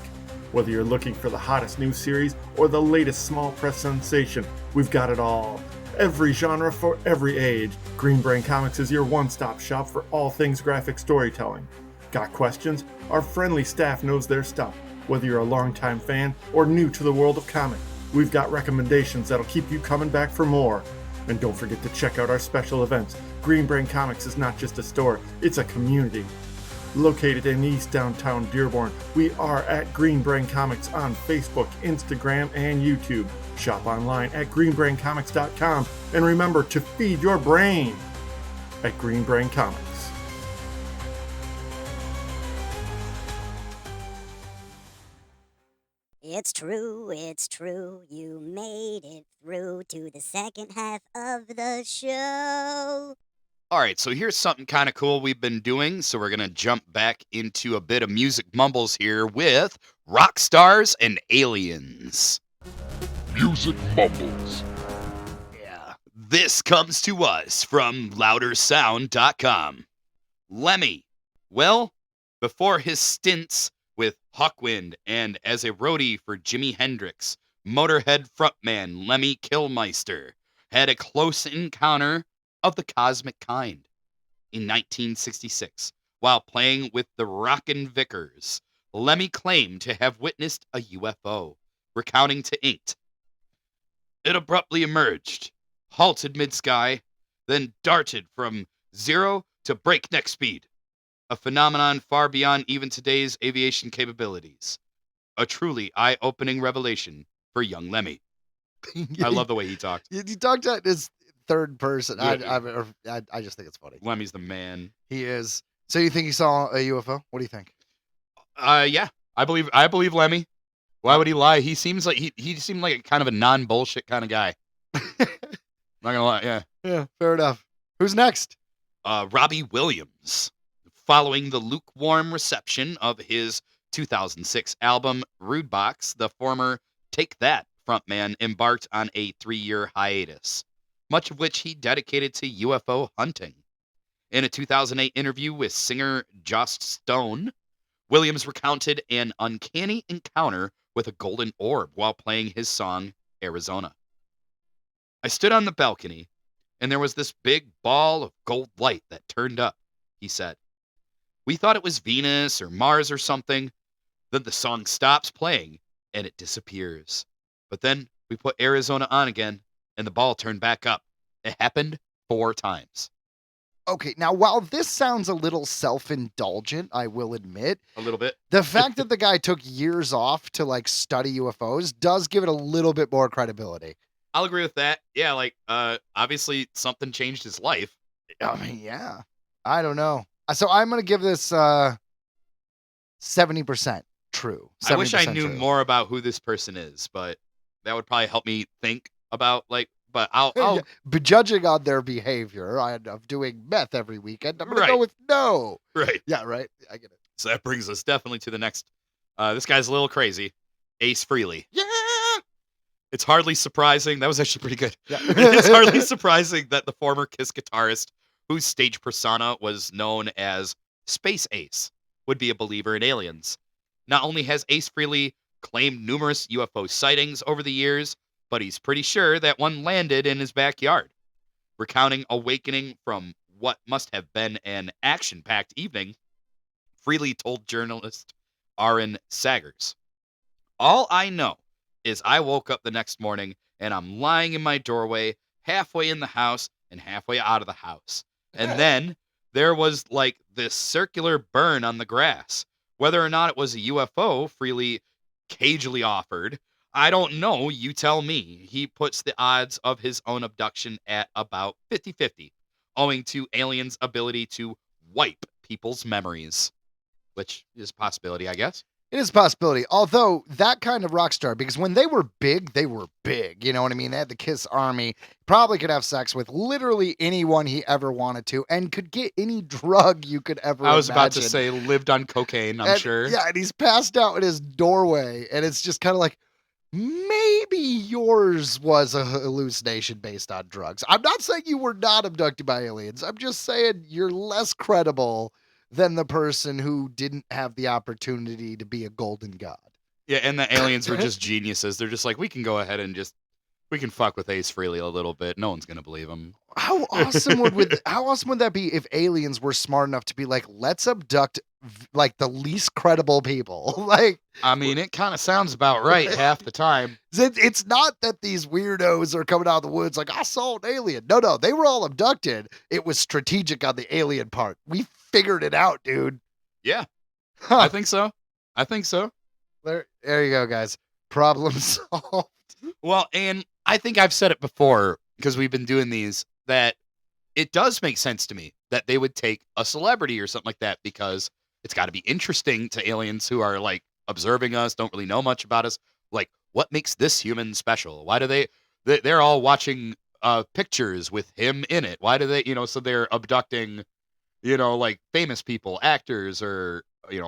Whether you're looking for the hottest new series or the latest small press sensation, we've got it all. Every genre for every age, Green Brain Comics is your one-stop shop for all things graphic storytelling. Got questions? Our friendly staff knows their stuff. Whether you're a longtime fan or new to the world of comics, we've got recommendations that'll keep you coming back for more. And don't forget to check out our special events. Green Brain Comics is not just a store, it's a community. Located in East Downtown Dearborn, we are at Green Brain Comics on Facebook, Instagram, and YouTube. Shop online at greenbraincomics.com and remember to feed your brain at Green Brain Comics. It's true, you made it through to the second half of the show. All right, so here's something kind of cool we've been doing. So we're going to jump back into a bit of music mumbles here with Rock Stars and Aliens. Music mumbles. Yeah. This comes to us from loudersound.com. Lemmy. Well, before his stints with Hawkwind and as a roadie for Jimi Hendrix, Motorhead frontman Lemmy Kilmister had a close encounter of the cosmic kind. In 1966, while playing with the Rockin' Vickers, Lemmy claimed to have witnessed a UFO, recounting to Inked. It abruptly emerged, halted mid-sky, then darted from 0 to breakneck speed, a phenomenon far beyond even today's aviation capabilities. A truly eye-opening revelation for young Lemmy. I love the way he talked. You talked at his third person. Yeah. I just think it's funny. Lemmy's the man. He is. So you think he saw a UFO? What do you think? Yeah, I believe Lemmy. Why would he lie? He seems like he seemed like a kind of a non-bullshit kind of guy. Not gonna lie, yeah. Yeah, fair enough. Who's next? Robbie Williams. Following the lukewarm reception of his 2006 album Rude Box, the former Take That frontman embarked on a 3-year hiatus, much of which he dedicated to UFO hunting. In a 2008 interview with singer Joss Stone, Williams recounted an uncanny encounter with a golden orb while playing his song Arizona. I stood on the balcony, and there was this big ball of gold light that turned up, he said. We thought it was Venus or Mars or something. Then the song stops playing, and it disappears. But then we put Arizona on again, and the ball turned back up. It happened 4 times. Okay, now while this sounds a little self-indulgent, I will admit, A little bit. the fact that the guy took years off to like study UFOs does give it a little bit more credibility. I'll agree with that. Yeah, like, obviously something changed his life. I mean, yeah. I don't know. So I'm going to give this 70% true. I wish I 70% knew true. more about who this person is, but that would probably help me think about but Yeah, I'll but judging on their behavior of doing meth every weekend, I'm going to go Right. with no. right. Yeah, right. I get it. So that brings us definitely to the next. This guy's a little crazy. Ace Frehley. Yeah. It's hardly surprising. That was actually pretty good. Yeah. It's hardly surprising that the former Kiss guitarist, whose stage persona was known as Space Ace, would be a believer in aliens. Not only has Ace Frehley claimed numerous UFO sightings over the years, but he's pretty sure that one landed in his backyard. Recounting awakening from what must have been an action-packed evening, Frehley told journalist Aaron Sagers, "All I know is I woke up the next morning and I'm lying in my doorway, halfway in the house and halfway out of the house. And then there was like this circular burn on the grass. Whether or not it was a UFO, Frehley cagily offered, I don't know, you tell me." He puts the odds of his own abduction at about 50-50, owing to aliens' ability to wipe people's memories, which is a possibility, I guess. It is a possibility. Although that kind of rock star, because when they were big, they were big. You know what I mean? They had the Kiss Army. Probably could have sex with literally anyone he ever wanted to, and could get any drug you could ever I was about to imagine. say lived on cocaine, I'm And, sure. Yeah, and he's passed out in his doorway, and it's just kind of like, maybe yours was a hallucination based on drugs. I'm not saying you were not abducted by aliens. I'm just saying you're less credible than the person who didn't have the opportunity to be a golden god. Yeah, and the aliens were just geniuses. They're just like, we can go ahead and we can fuck with Ace Frehley a little bit. No one's gonna believe him. How awesome how awesome would that be if aliens were smart enough to be like, let's abduct like the least credible people? Like, I mean, it kind of sounds about right half the time. it's not that these weirdos are coming out of the woods like, I saw an alien. No, they were all abducted. It was strategic on the alien part. We figured it out, dude. Yeah, Huh. I think so. I think so. There you go, guys. Problem solved. Well, and I think I've said it before because we've been doing these, that it does make sense to me that they would take a celebrity or something like that, because it's got to be interesting to aliens who are like observing us, don't really know much about us. Like, what makes this human special? Why do they're all watching pictures with him in it? Why do they, so they're abducting, like famous people, actors, or,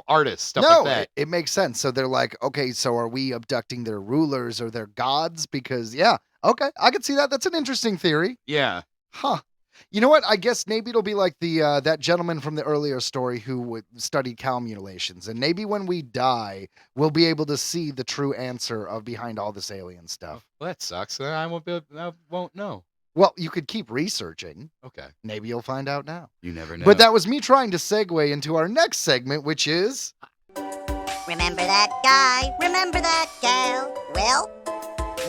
artists, stuff like that. It makes sense. So they're like, okay, so are we abducting their rulers or their gods? Because, yeah, okay, I can see that. That's an interesting theory. Yeah. Huh. You know what? I guess maybe it'll be like the that gentleman from the earlier story who studied cow mutilations. And maybe when we die, we'll be able to see the true answer of behind all this alien stuff. Well, that sucks. I won't know. Well, you could keep researching. Okay. Maybe you'll find out now. You never know. But that was me trying to segue into our next segment, which is... Remember that guy? Remember that gal? Well,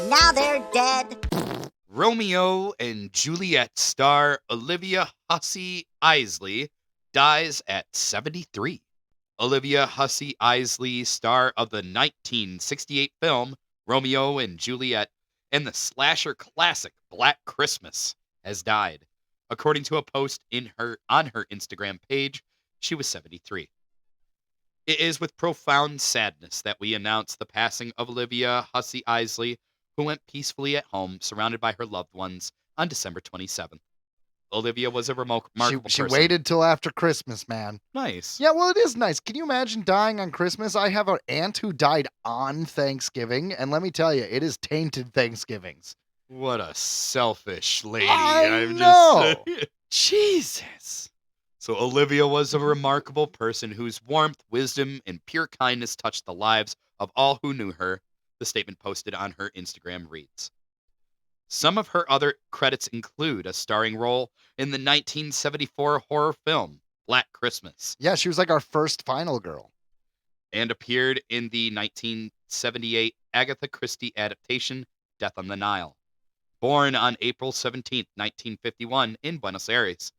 now they're dead. Romeo and Juliet star Olivia Hussey Isley dies at 73. Olivia Hussey Isley, star of the 1968 film Romeo and Juliet and the slasher classic Black Christmas, has died. According to a post on her Instagram page, she was 73. It is with profound sadness that we announce the passing of Olivia Hussey Isley, who went peacefully at home, surrounded by her loved ones, on December 27th. Olivia was a remarkable She person. waited till after Christmas, man. Nice. Yeah, well, it is nice. Can you imagine dying on Christmas? I have an aunt who died on Thanksgiving, and let me tell you, it is tainted Thanksgivings. What a selfish lady. I I'm know. Just Jesus. So Olivia was a remarkable person whose warmth, wisdom, and pure kindness touched the lives of all who knew her, the statement posted on her Instagram reads. Some of her other credits include a starring role in the 1974 horror film Black Christmas, Yeah, she was like our first final girl. and appeared in the 1978 Agatha Christie adaptation Death on the Nile. Born on April 17, 1951 in Buenos Aires,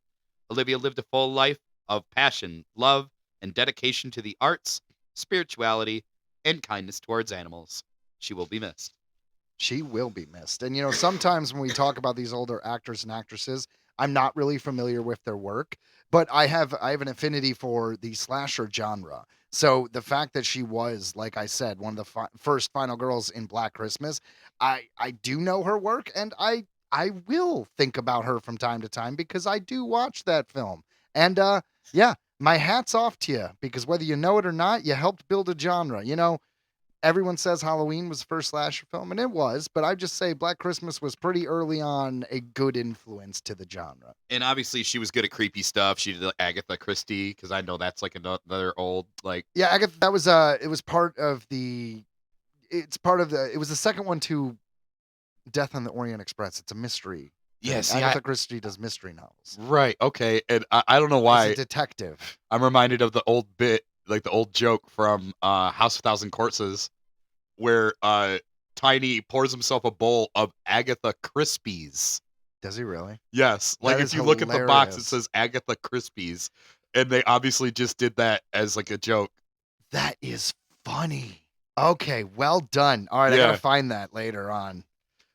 Olivia lived a full life of passion, love, and dedication to the arts, spirituality, and kindness towards animals. She will be missed. She will be missed. And, sometimes when we talk about these older actors and actresses, I'm not really familiar with their work, but I have an affinity for the slasher genre. So the fact that she was, like I said, one of the first final girls in Black Christmas, I do know her work, and I will think about her from time to time because I do watch that film. And yeah, my hat's off to you, because whether you know it or not, you helped build a genre. Everyone says Halloween was the first slasher film, and it was, but I just say Black Christmas was pretty early on a good influence to the genre. And obviously, she was good at creepy stuff. She did Agatha Christie, because I know that's like another old Yeah, Agatha, that was it was part of the it was the second one to Death on the Orient Express. It's a mystery. Yes, Agatha Christie does mystery novels. Right. Okay. And I don't know She's why a detective. I'm reminded of the old bit, like the old joke from House of Thousand Corpses, where Tiny pours himself a bowl of Agatha Crispies. Does he really? Yes. Like That if is you look at the box, it hilarious. says Agatha Crispies, and they obviously just did that as like a joke. That is funny. Okay, well done. All right, I Yeah. gotta find that later on.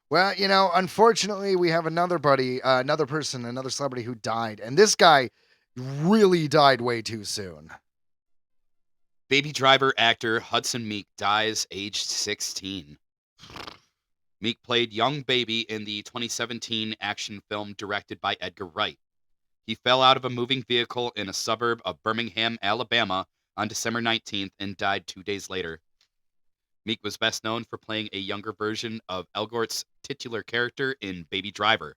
Well, unfortunately, we have another person, another celebrity who died, and this guy really died way too soon. Baby Driver actor Hudson Meek dies aged 16. Meek played young Baby in the 2017 action film directed by Edgar Wright. He fell out of a moving vehicle in a suburb of Birmingham, Alabama on December 19th and died 2 days later. Meek was best known for playing a younger version of Elgort's titular character in Baby Driver.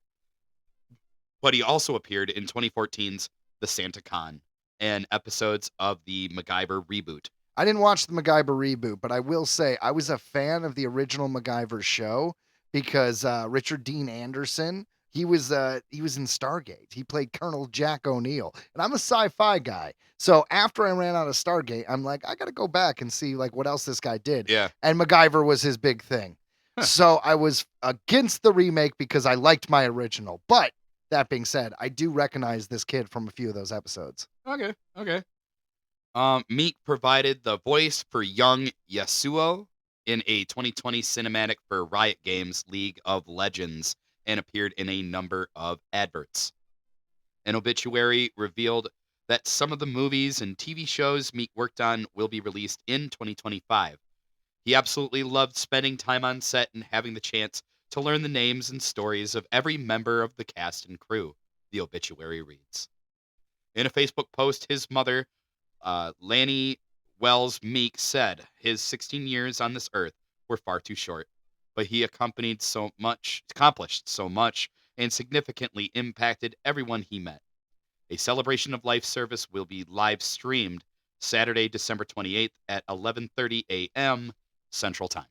But he also appeared in 2014's The Santa Con and episodes of the MacGyver reboot. I didn't watch the MacGyver reboot, but I will say I was a fan of the original MacGyver show because Richard Dean Anderson, he was in Stargate. He played Colonel Jack O'Neill, and I'm a sci-fi guy. So after I ran out of Stargate, I'm like, I got to go back and see like what else this guy did. Yeah. And MacGyver was his big thing. So I was against the remake because I liked my original. But that being said, I do recognize this kid from a few of those episodes. Okay. Meek provided the voice for young Yasuo in a 2020 cinematic for Riot Games League of Legends and appeared in a number of adverts. An obituary revealed that some of the movies and TV shows Meek worked on will be released in 2025. He absolutely loved spending time on set and having the chance to learn the names and stories of every member of the cast and crew, the obituary reads. In a Facebook post, his mother, Lanny Wells Meek, said his 16 years on this earth were far too short, but he accomplished so much, and significantly impacted everyone he met. A celebration of life service will be live streamed Saturday, December 28th at 11:30 a.m. Central Time.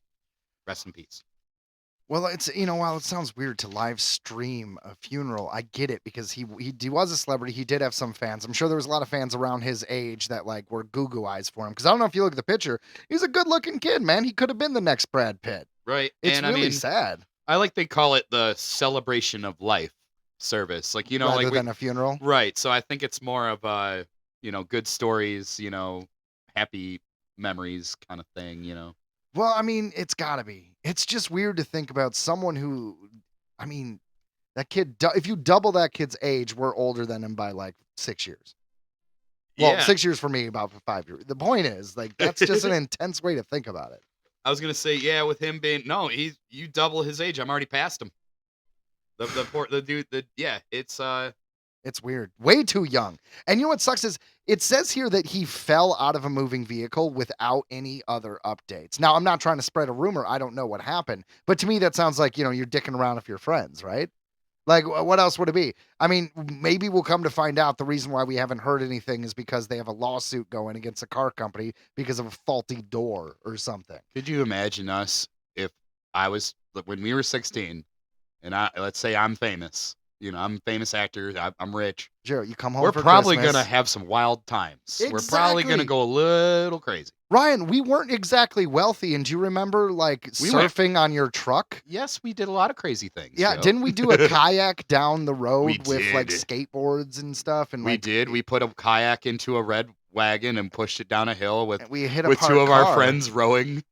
Rest in peace. Well, it's while it sounds weird to live stream a funeral, I get it because he was a celebrity. He did have some fans. I'm sure there was a lot of fans around his age that like were goo-goo eyes for him. Because I don't know if you look at the picture, he's a good-looking kid, man. He could have been the next Brad Pitt. Right. It's and really sad. I like they call it the celebration of life service. Like, Rather than a funeral. Right. So I think it's more of a, good stories, happy memories kind of thing, Well, I mean, it's gotta be. It's just weird to think about someone who, I mean, that kid, if you double that kid's age, we're older than him by like 6 years. Well, Yeah. 6 years for me, about 5 years. The point is, like, that's just an intense way to think about it. I was gonna say, yeah, with him being you double his age. I'm already past him. The dude, It's weird. Way too young. And you know what sucks is it says here that he fell out of a moving vehicle without any other updates. Now, I'm not trying to spread a rumor. I don't know what happened. But to me, that sounds like, you're dicking around with your friends, right? Like, what else would it be? I mean, maybe we'll come to find out the reason why we haven't heard anything is because they have a lawsuit going against a car company because of a faulty door or something. Could you imagine us if when we were 16 and let's say I'm famous, I'm a famous actor, I'm rich. Sure, you come home We're for probably Christmas. going to have some wild times. We're probably going to Exactly. go a little crazy. Ryan, we weren't exactly wealthy, and do you remember, like, We went- surfing on your truck? Yes, we did a lot of crazy things. Yeah, Joe. didn't we do a kayak down the road We with like did. skateboards and stuff? And We like, did. We put a kayak into a red wagon and pushed it down a hill with and we hit a two parked of our car. friends rowing.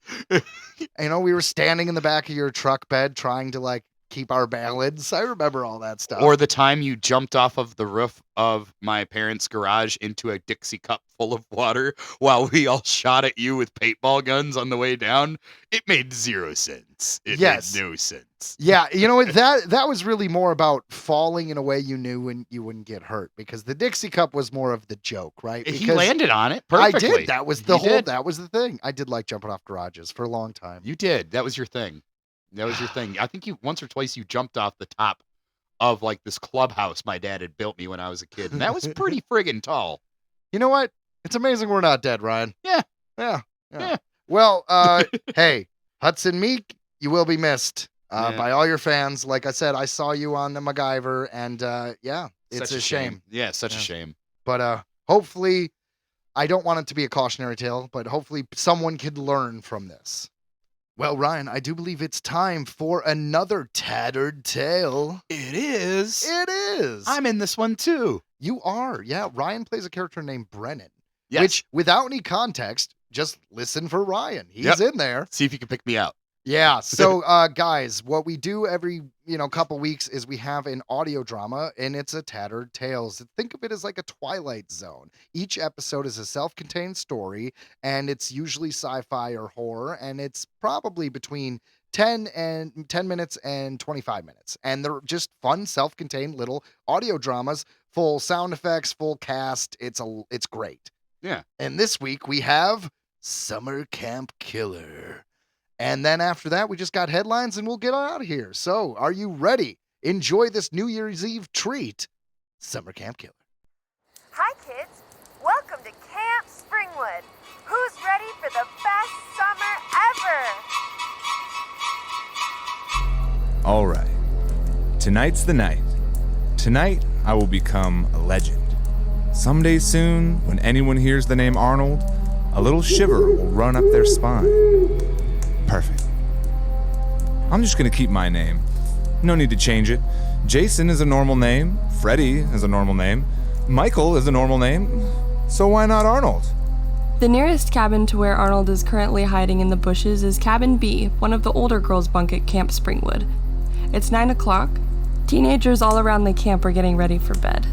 We were standing in the back of your truck bed trying to like keep our balance. I remember all that stuff. Or the time you jumped off of the roof of my parents' garage into a Dixie cup full of water while we all shot at you with paintball guns on the way down. It made zero sense. It made no sense. Yeah, you know what? That was really more about falling in a way you knew when you wouldn't get hurt, because the Dixie cup was more of the joke, right? Because he landed on it perfectly. I did. That was that was the thing. I did like jumping off garages for a long time. You did. That was your thing. That was your thing. I think you once or twice you jumped off the top of like this clubhouse my dad had built me when I was a kid. And that was pretty friggin' tall. You know what? It's amazing we're not dead, Ryan. Yeah. Well, hey, Hudson Meek, you will be missed by all your fans. Like I said, I saw you on the MacGyver, and it's a shame. Yeah, such a shame. But hopefully, I don't want it to be a cautionary tale, but hopefully someone could learn from this. Well, Ryan, I do believe it's time for another Tattered Tale. It is. It is. I'm in this one too. You are. Yeah, Ryan plays a character named Brennan. Yes. Which, without any context, just listen for Ryan. He's in there. See if you can pick me out. Yeah. So, guys, what we do every couple weeks is we have an audio drama, and it's a Tattered Tales. Think of it as like a Twilight Zone. Each episode is a self-contained story, and it's usually sci-fi or horror, and it's probably between 10 minutes and 25 minutes. And they're just fun, self-contained little audio dramas, full sound effects, full cast. It's great. Yeah. And this week we have Summer Camp Killer. And then after that, we just got headlines and we'll get out of here. So, are you ready? Enjoy this New Year's Eve treat. Summer Camp Killer. Hi, kids. Welcome to Camp Springwood. Who's ready for the best summer ever? All right. Tonight's the night. Tonight, I will become a legend. Someday soon, when anyone hears the name Arnold, a little shiver will run up their spine. Perfect. I'm just gonna keep my name. No need to change it. Jason is a normal name. Freddy is a normal name. Michael is a normal name. So why not Arnold? The nearest cabin to where Arnold is currently hiding in the bushes is Cabin B, one of the older girls' bunk at Camp Springwood. It's 9 o'clock. Teenagers all around the camp are getting ready for bed.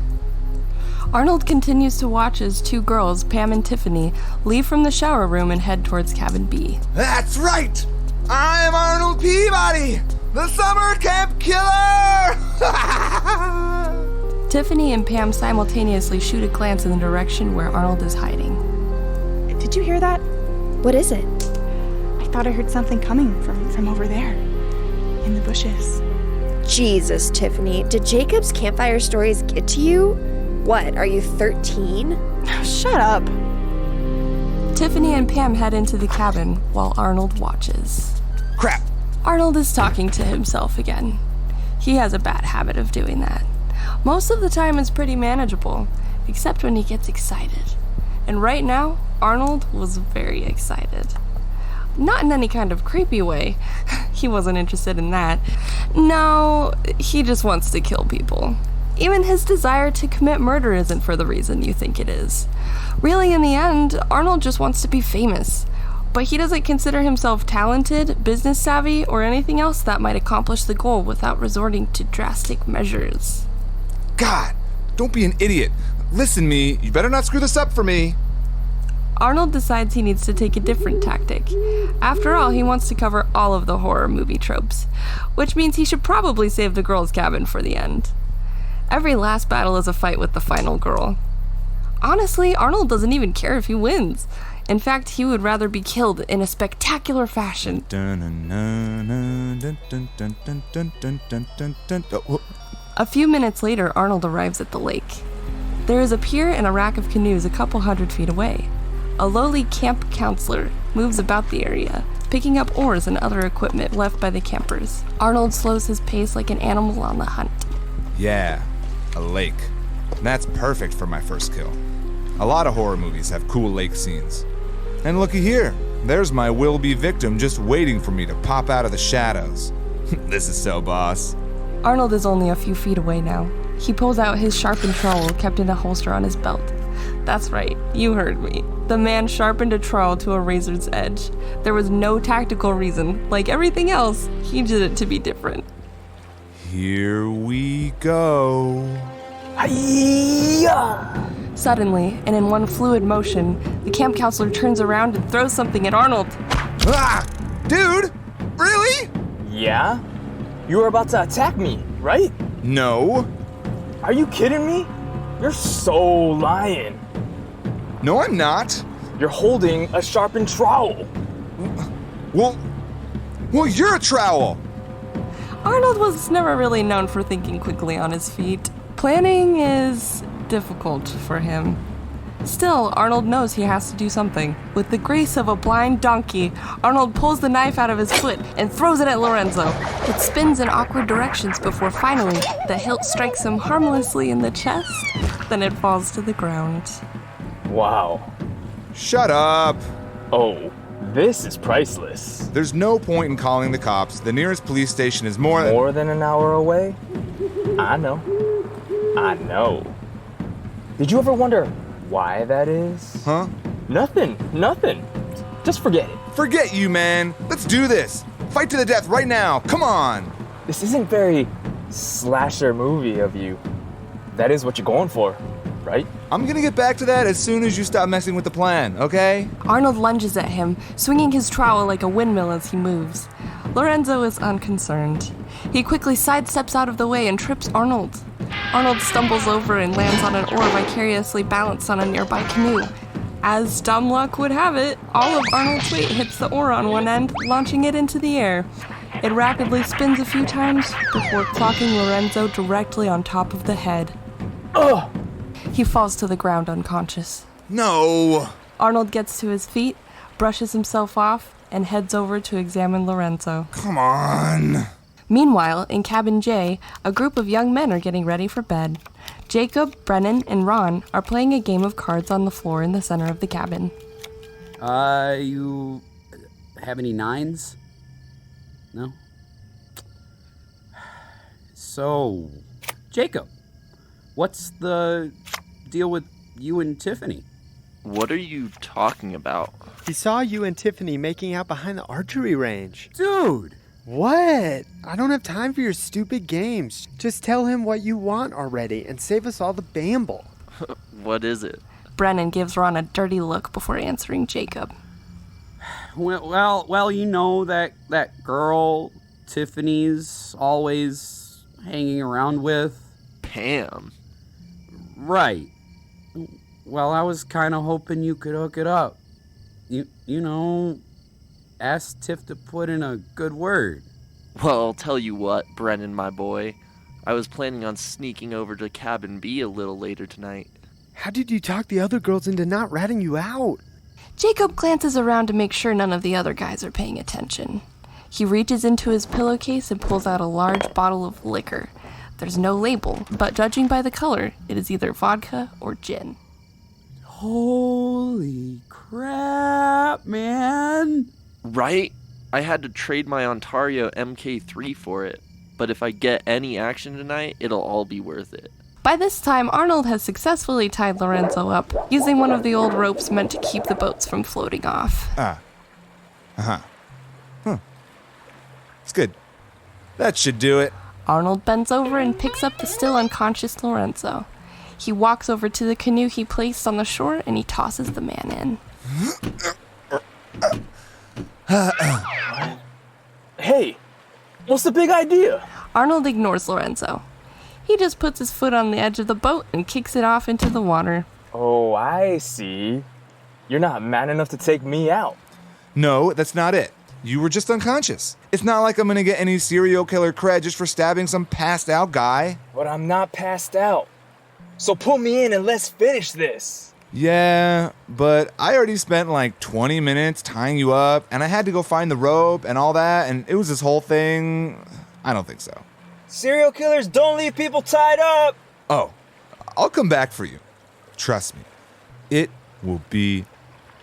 Arnold continues to watch as two girls, Pam and Tiffany, leave from the shower room and head towards Cabin B. That's right! I'm Arnold Peabody, the Summer Camp Killer! Tiffany and Pam simultaneously shoot a glance in the direction where Arnold is hiding. Did you hear that? What is it? I thought I heard something coming from over there, in the bushes. Jesus, Tiffany, did Jacob's campfire stories get to you? What, are you 13? Shut up. Tiffany and Pam head into the cabin while Arnold watches. Crap! Arnold is talking to himself again. He has a bad habit of doing that. Most of the time it's pretty manageable, except when he gets excited. And right now, Arnold was very excited. Not in any kind of creepy way. He wasn't interested in that. No, he just wants to kill people. Even his desire to commit murder isn't for the reason you think it is. Really, in the end, Arnold just wants to be famous. But he doesn't consider himself talented, business savvy, or anything else that might accomplish the goal without resorting to drastic measures. God, don't be an idiot. Listen, me, you better not screw this up for me. Arnold decides he needs to take a different tactic. After all, he wants to cover all of the horror movie tropes, which means he should probably save the girls' cabin for the end. Every last battle is a fight with the final girl. Honestly, Arnold doesn't even care if he wins. In fact, he would rather be killed in a spectacular fashion. A few minutes later, Arnold arrives at the lake. There is a pier and a rack of canoes a couple 100 feet away. A lowly camp counselor moves about the area, picking up oars and other equipment left by the campers. Arnold slows his pace like an animal on the hunt. Yeah, a lake. That's perfect for my first kill. A lot of horror movies have cool lake scenes. And looky here, there's my will-be victim just waiting for me to pop out of the shadows. This is so boss. Arnold is only a few feet away now. He pulls out his sharpened trowel kept in a holster on his belt. That's right, you heard me. The man sharpened a trowel to a razor's edge. There was no tactical reason. Like everything else, he did it to be different. Here we go. Suddenly, and in one fluid motion, the camp counselor turns around and throws something at Arnold. Ah! Dude! Really? Yeah? You were about to attack me, right? No. Are you kidding me? You're so lying. No, I'm not. You're holding a sharpened trowel. Well, you're a trowel. Arnold was never really known for thinking quickly on his feet. Planning is difficult for him. Still, Arnold knows he has to do something. With the grace of a blind donkey, Arnold pulls the knife out of his foot and throws it at Lorenzo. It spins in awkward directions before finally the hilt strikes him harmlessly in the chest. Then it falls to the ground. Wow. Shut up. Oh, this is priceless. There's no point in calling the cops. The nearest police station is more than an hour away? I know. Did you ever wonder why that is? Huh? Nothing. Just forget it. Forget you, man. Let's do this. Fight to the death right now. Come on. This isn't very slasher movie of you. That is what you're going for, right? I'm gonna get back to that as soon as you stop messing with the plan, okay? Arnold lunges at him, swinging his trowel like a windmill as he moves. Lorenzo is unconcerned. He quickly sidesteps out of the way and trips Arnold. Arnold stumbles over and lands on an oar vicariously balanced on a nearby canoe. As dumb luck would have it, all of Arnold's weight hits the oar on one end, launching it into the air. It rapidly spins a few times before clocking Lorenzo directly on top of the head. Ugh! He falls to the ground unconscious. No! Arnold gets to his feet, brushes himself off, and heads over to examine Lorenzo. Come on! Meanwhile, in Cabin J, a group of young men are getting ready for bed. Jacob, Brennan, and Ron are playing a game of cards on the floor in the center of the cabin. You have any nines? No? So, Jacob, what's the deal with you and Tiffany? What are you talking about? He saw you and Tiffany making out behind the archery range. Dude! What? I don't have time for your stupid games. Just tell him what you want already and save us all the bamble. What is it? Brennan gives Ron a dirty look before answering Jacob. Well, you know that girl Tiffany's always hanging around with? Pam. Right. Well, I was kind of hoping you could hook it up. You know, ask Tiff to put in a good word. Well, I'll tell you what, Brennan, my boy. I was planning on sneaking over to Cabin B a little later tonight. How did you talk the other girls into not ratting you out? Jacob glances around to make sure none of the other guys are paying attention. He reaches into his pillowcase and pulls out a large bottle of liquor. There's no label, but judging by the color, it is either vodka or gin. Holy crap, man! Right? I had to trade my Ontario MK3 for it, but if I get any action tonight, it'll all be worth it. By this time, Arnold has successfully tied Lorenzo up, using one of the old ropes meant to keep the boats from floating off. It's good. That should do it. Arnold bends over and picks up the still unconscious Lorenzo. He walks over to the canoe he placed on the shore and he tosses the man in. Hey, what's the big idea? Arnold ignores Lorenzo. He just puts his foot on the edge of the boat and kicks it off into the water. Oh, I see. You're not man enough to take me out. No, that's not it. You were just unconscious. It's not like I'm gonna get any serial killer cred just for stabbing some passed out guy. But I'm not passed out. So pull me in and let's finish this. Yeah, but I already spent like 20 minutes tying you up, and I had to go find the rope and all that, and it was this whole thing. I don't think so. Serial killers don't leave people tied up. Oh, I'll come back for you. Trust me. It will be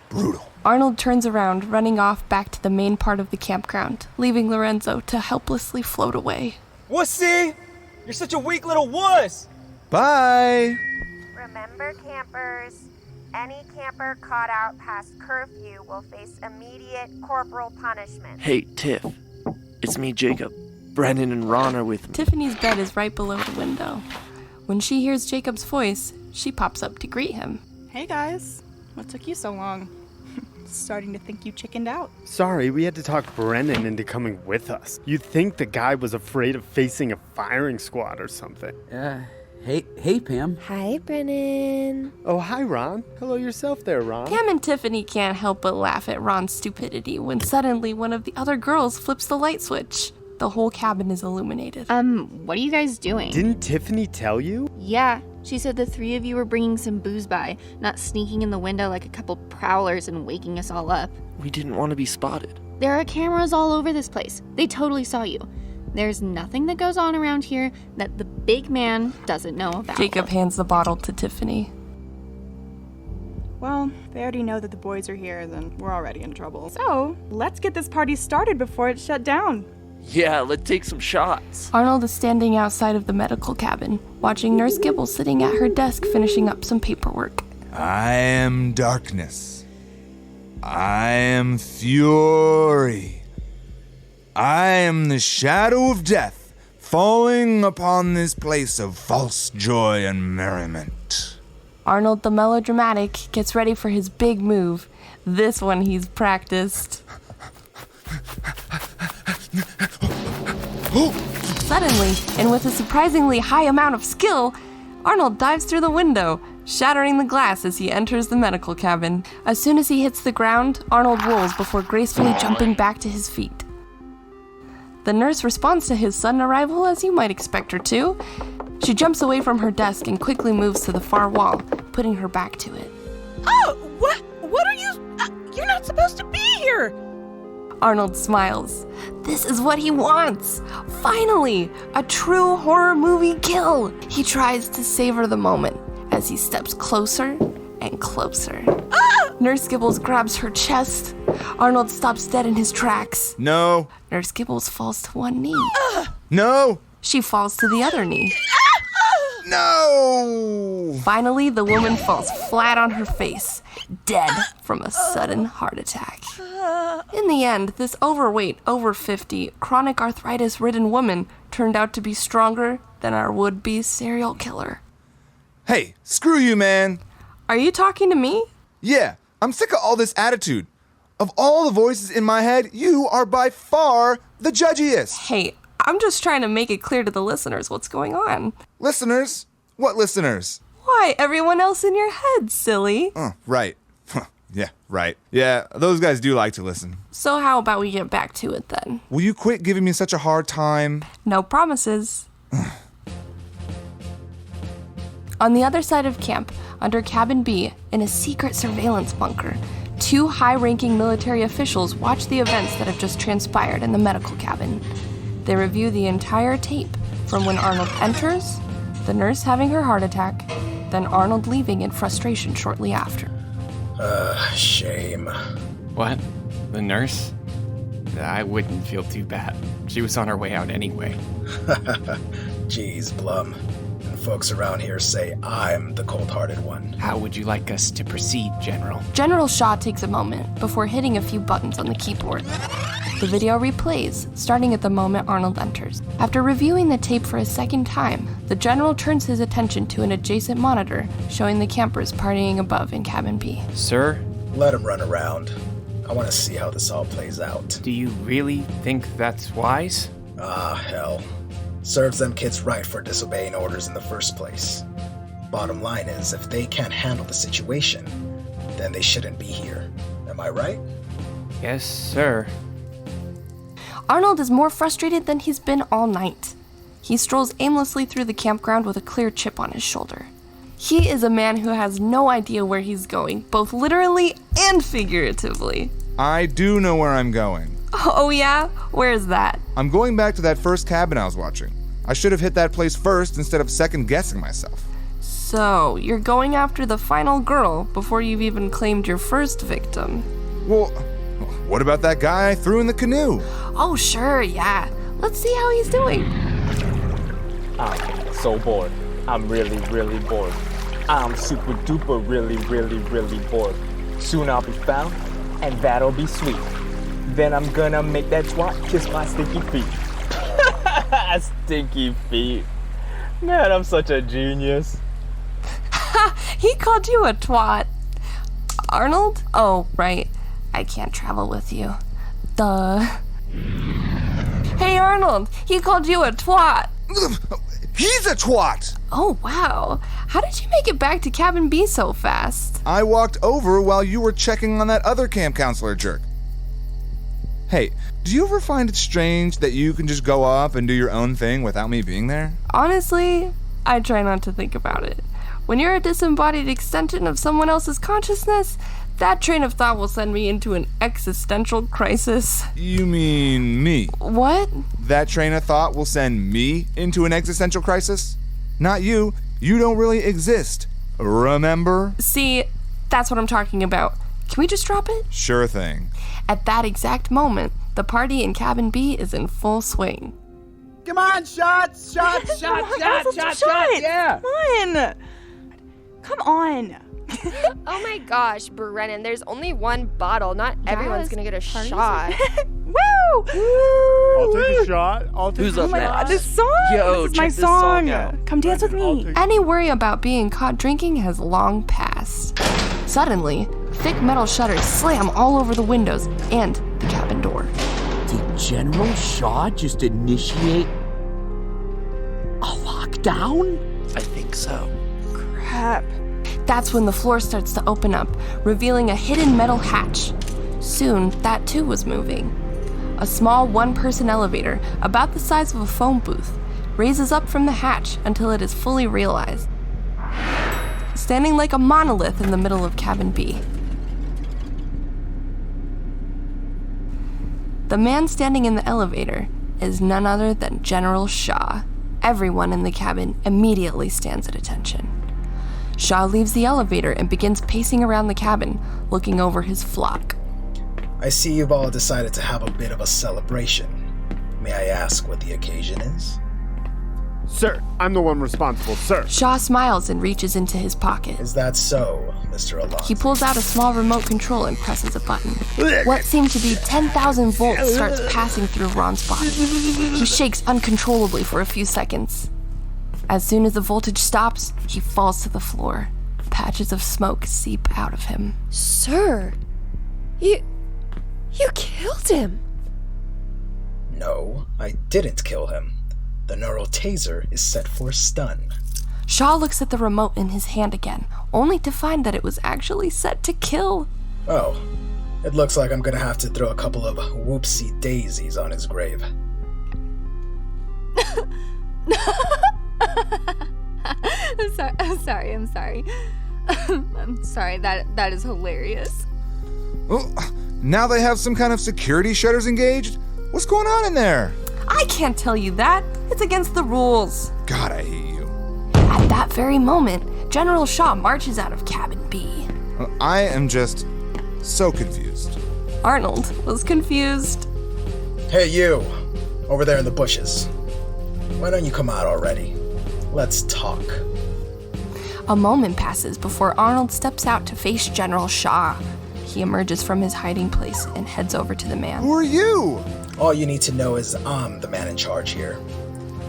brutal. Arnold turns around, running off back to the main part of the campground, leaving Lorenzo to helplessly float away. Wussy! You're such a weak little wuss! Bye! Remember, campers, any camper caught out past curfew will face immediate corporal punishment. Hey, Tiff. It's me, Jacob. Brennan and Ron are with me. Tiffany's bed is right below the window. When she hears Jacob's voice, she pops up to greet him. Hey guys, what took you so long? Starting to think you chickened out. Sorry, we had to talk Brennan into coming with us. You'd think the guy was afraid of facing a firing squad or something. Hey, Pam. Hi, Brennan. Oh, hi, Ron. Hello yourself there, Ron. Pam and Tiffany can't help but laugh at Ron's stupidity when suddenly one of the other girls flips the light switch. The whole cabin is illuminated. What are you guys doing? Didn't Tiffany tell you? Yeah, she said the three of you were bringing some booze by, not sneaking in the window like a couple prowlers and waking us all up. We didn't want to be spotted. There are cameras all over this place. They totally saw you. There's nothing that goes on around here that the big man doesn't know about. Jacob hands the bottle to Tiffany. Well, they already know that the boys are here, then we're already in trouble. So, let's get this party started before it's shut down. Yeah, let's take some shots. Arnold is standing outside of the medical cabin, watching Nurse Gibble sitting at her desk finishing up some paperwork. I am darkness. I am fury. I am the shadow of death, falling upon this place of false joy and merriment. Arnold the melodramatic gets ready for his big move. This one he's practiced. Suddenly, and with a surprisingly high amount of skill, Arnold dives through the window, shattering the glass as he enters the medical cabin. As soon as he hits the ground, Arnold rolls before gracefully jumping back to his feet. The nurse responds to his sudden arrival as you might expect her to. She jumps away from her desk and quickly moves to the far wall, putting her back to it. Oh, what are you? You're not supposed to be here! Arnold smiles. This is what he wants! Finally! A true horror movie kill! He tries to savor the moment as he steps closer and closer. Nurse Gibbles grabs her chest. Arnold stops dead in his tracks. No. Nurse Gibbles falls to one knee. No. She falls to the other knee. No! Finally, the woman falls flat on her face, dead from a sudden heart attack. In the end, this overweight, over 50, chronic arthritis-ridden woman turned out to be stronger than our would-be serial killer. Hey, screw you, man. Are you talking to me? Yeah, I'm sick of all this attitude. Of all the voices in my head, you are by far the judgiest. Hey, I'm just trying to make it clear to the listeners what's going on. Listeners? What listeners? Why, everyone else in your head, silly. Oh, right. Yeah, right. Yeah, those guys do like to listen. So how about we get back to it then? Will you quit giving me such a hard time? No promises. On the other side of camp, under Cabin B, in a secret surveillance bunker, two high-ranking military officials watch the events that have just transpired in the medical cabin. They review the entire tape, from when Arnold enters, the nurse having her heart attack, then Arnold leaving in frustration shortly after. Shame. What? The nurse? I wouldn't feel too bad. She was on her way out anyway. Jeez, Blum. And folks around here say I'm the cold-hearted one. How would you like us to proceed, General? General Shaw takes a moment before hitting a few buttons on the keyboard. The video replays, starting at the moment Arnold enters. After reviewing the tape for a second time, the General turns his attention to an adjacent monitor showing the campers partying above in Cabin B. Sir? Let him run around. I want to see how this all plays out. Do you really think that's wise? Hell. Serves them kids right for disobeying orders in the first place. Bottom line is, if they can't handle the situation, then they shouldn't be here. Am I right? Yes, sir. Arnold is more frustrated than he's been all night. He strolls aimlessly through the campground with a clear chip on his shoulder. He is a man who has no idea where he's going, both literally and figuratively. I do know where I'm going. Oh yeah? Where is that? I'm going back to that first cabin I was watching. I should have hit that place first instead of second-guessing myself. So, you're going after the final girl before you've even claimed your first victim. Well, what about that guy I threw in the canoe? Oh sure, yeah. Let's see how he's doing. I'm so bored. I'm really, really bored. I'm super duper really, really, really bored. Soon I'll be found, and that'll be sweet. Then I'm gonna make that twat kiss my stinky feet. Stinky feet. Man, I'm such a genius. He called you a twat. Arnold? Oh, right. I can't travel with you. Duh. Hey, Arnold, he called you a twat. He's a twat! Oh, wow. How did you make it back to Cabin B so fast? I walked over while you were checking on that other camp counselor jerk. Hey, do you ever find it strange that you can just go off and do your own thing without me being there? Honestly, I try not to think about it. When you're a disembodied extension of someone else's consciousness, that train of thought will send me into an existential crisis. You mean me? What? That train of thought will send me into an existential crisis? Not you. You don't really exist. Remember? See, that's what I'm talking about. Can we just drop it? Sure thing. At that exact moment, the party in Cabin B is in full swing. Come on, shots! Shots! Yeah! Come on! Come on! Oh my gosh, Brennan, there's only one bottle. Not everyone's gonna get a shot. Woo! I'll take a shot. Who's up next? This song! Yo, this is my check this song out. Come dance with me. Any worry about being caught drinking has long passed. Suddenly, thick metal shutters slam all over the windows and the cabin door. Did General Shaw just initiate a lockdown? I think so. Crap. That's when the floor starts to open up, revealing a hidden metal hatch. Soon, that too was moving. A small one-person elevator, about the size of a phone booth, raises up from the hatch until it is fully realized, standing like a monolith in the middle of Cabin B. The man standing in the elevator is none other than General Shaw. Everyone in the cabin immediately stands at attention. Shaw leaves the elevator and begins pacing around the cabin, looking over his flock. I see you've all decided to have a bit of a celebration. May I ask what the occasion is? Sir, I'm the one responsible, sir. Shaw smiles and reaches into his pocket. Is that so, Mr. Alonso? He pulls out a small remote control and presses a button. What seems to be 10,000 volts starts passing through Ron's body. He shakes uncontrollably for a few seconds. As soon as the voltage stops, he falls to the floor. Patches of smoke seep out of him. Sir, you killed him. No, I didn't kill him. The neural taser is set for stun. Shaw looks at the remote in his hand again, only to find that it was actually set to kill. Oh, it looks like I'm gonna have to throw a couple of whoopsie daisies on his grave. I'm sorry. I'm sorry, that is hilarious. Oh, now they have some kind of security shutters engaged? What's going on in there? I can't tell you that. It's against the rules. God, I hate you. At that very moment, General Shaw marches out of Cabin B. I am just so confused. Arnold was confused. Hey, you! Over there in the bushes. Why don't you come out already? Let's talk. A moment passes before Arnold steps out to face General Shaw. He emerges from his hiding place and heads over to the man. Who are you? All you need to know is I'm the man in charge here.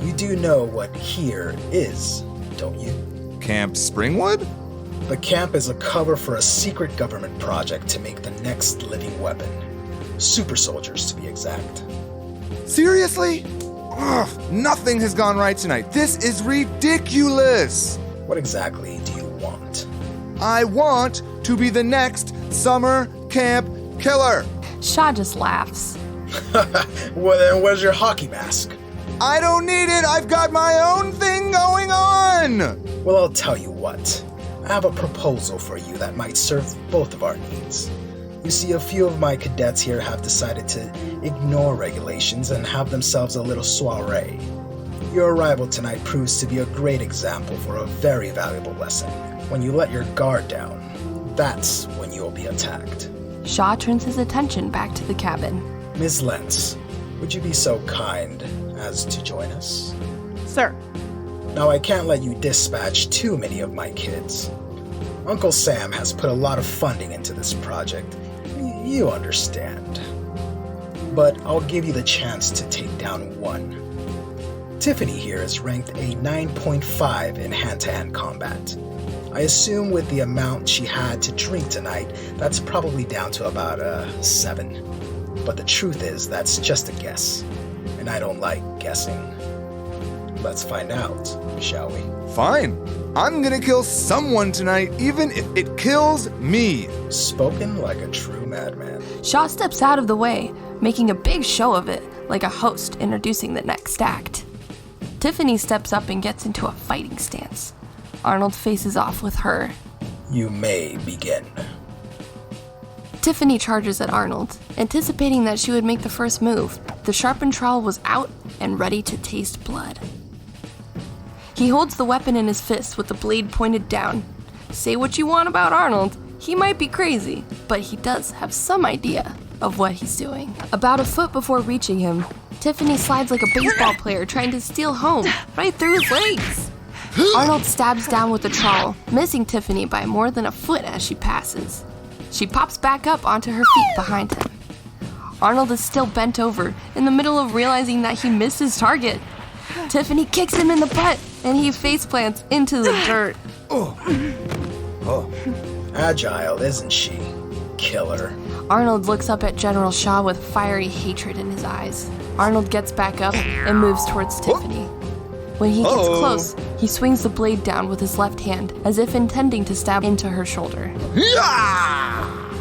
You do know what here is, don't you? Camp Springwood? The camp is a cover for a secret government project to make the next living weapon. Super soldiers, to be exact. Seriously? Ugh, nothing has gone right tonight. This is ridiculous. What exactly do you want? I want to be the next summer camp killer. Shaw just laughs. Well, then where's your hockey mask? I don't need it. I've got my own thing going on. Well, I'll tell you what. I have a proposal for you that might serve both of our needs. You see, a few of my cadets here have decided to ignore regulations and have themselves a little soiree. Your arrival tonight proves to be a great example for a very valuable lesson. When you let your guard down, that's when you'll be attacked. Shaw turns his attention back to the cabin. Ms. Lentz, would you be so kind as to join us? Sir. Now, I can't let you dispatch too many of my kids. Uncle Sam has put a lot of funding into this project. You understand. But I'll give you the chance to take down one. Tiffany here is ranked a 9.5 in hand-to-hand combat. I assume with the amount she had to drink tonight, that's probably down to about a 7. But the truth is, that's just a guess. And I don't like guessing. Let's find out, shall we? Fine. I'm gonna kill someone tonight, even if it kills me. Spoken like a true madman. Shaw steps out of the way, making a big show of it, like a host introducing the next act. Tiffany steps up and gets into a fighting stance. Arnold faces off with her. You may begin. Tiffany charges at Arnold, anticipating that she would make the first move. The sharpened trowel was out and ready to taste blood. He holds the weapon in his fist with the blade pointed down. Say what you want about Arnold, he might be crazy, but he does have some idea of what he's doing. About a foot before reaching him, Tiffany slides like a baseball player trying to steal home, right through his legs. Arnold stabs down with the trowel, missing Tiffany by more than a foot as she passes. She pops back up onto her feet behind him. Arnold is still bent over, in the middle of realizing that he missed his target. Tiffany kicks him in the butt, and he faceplants into the dirt. Oh. Agile, isn't she? Killer. Arnold looks up at General Shaw with fiery hatred in his eyes. Arnold gets back up and moves towards Tiffany. When he gets close, he swings the blade down with his left hand, as if intending to stab into her shoulder.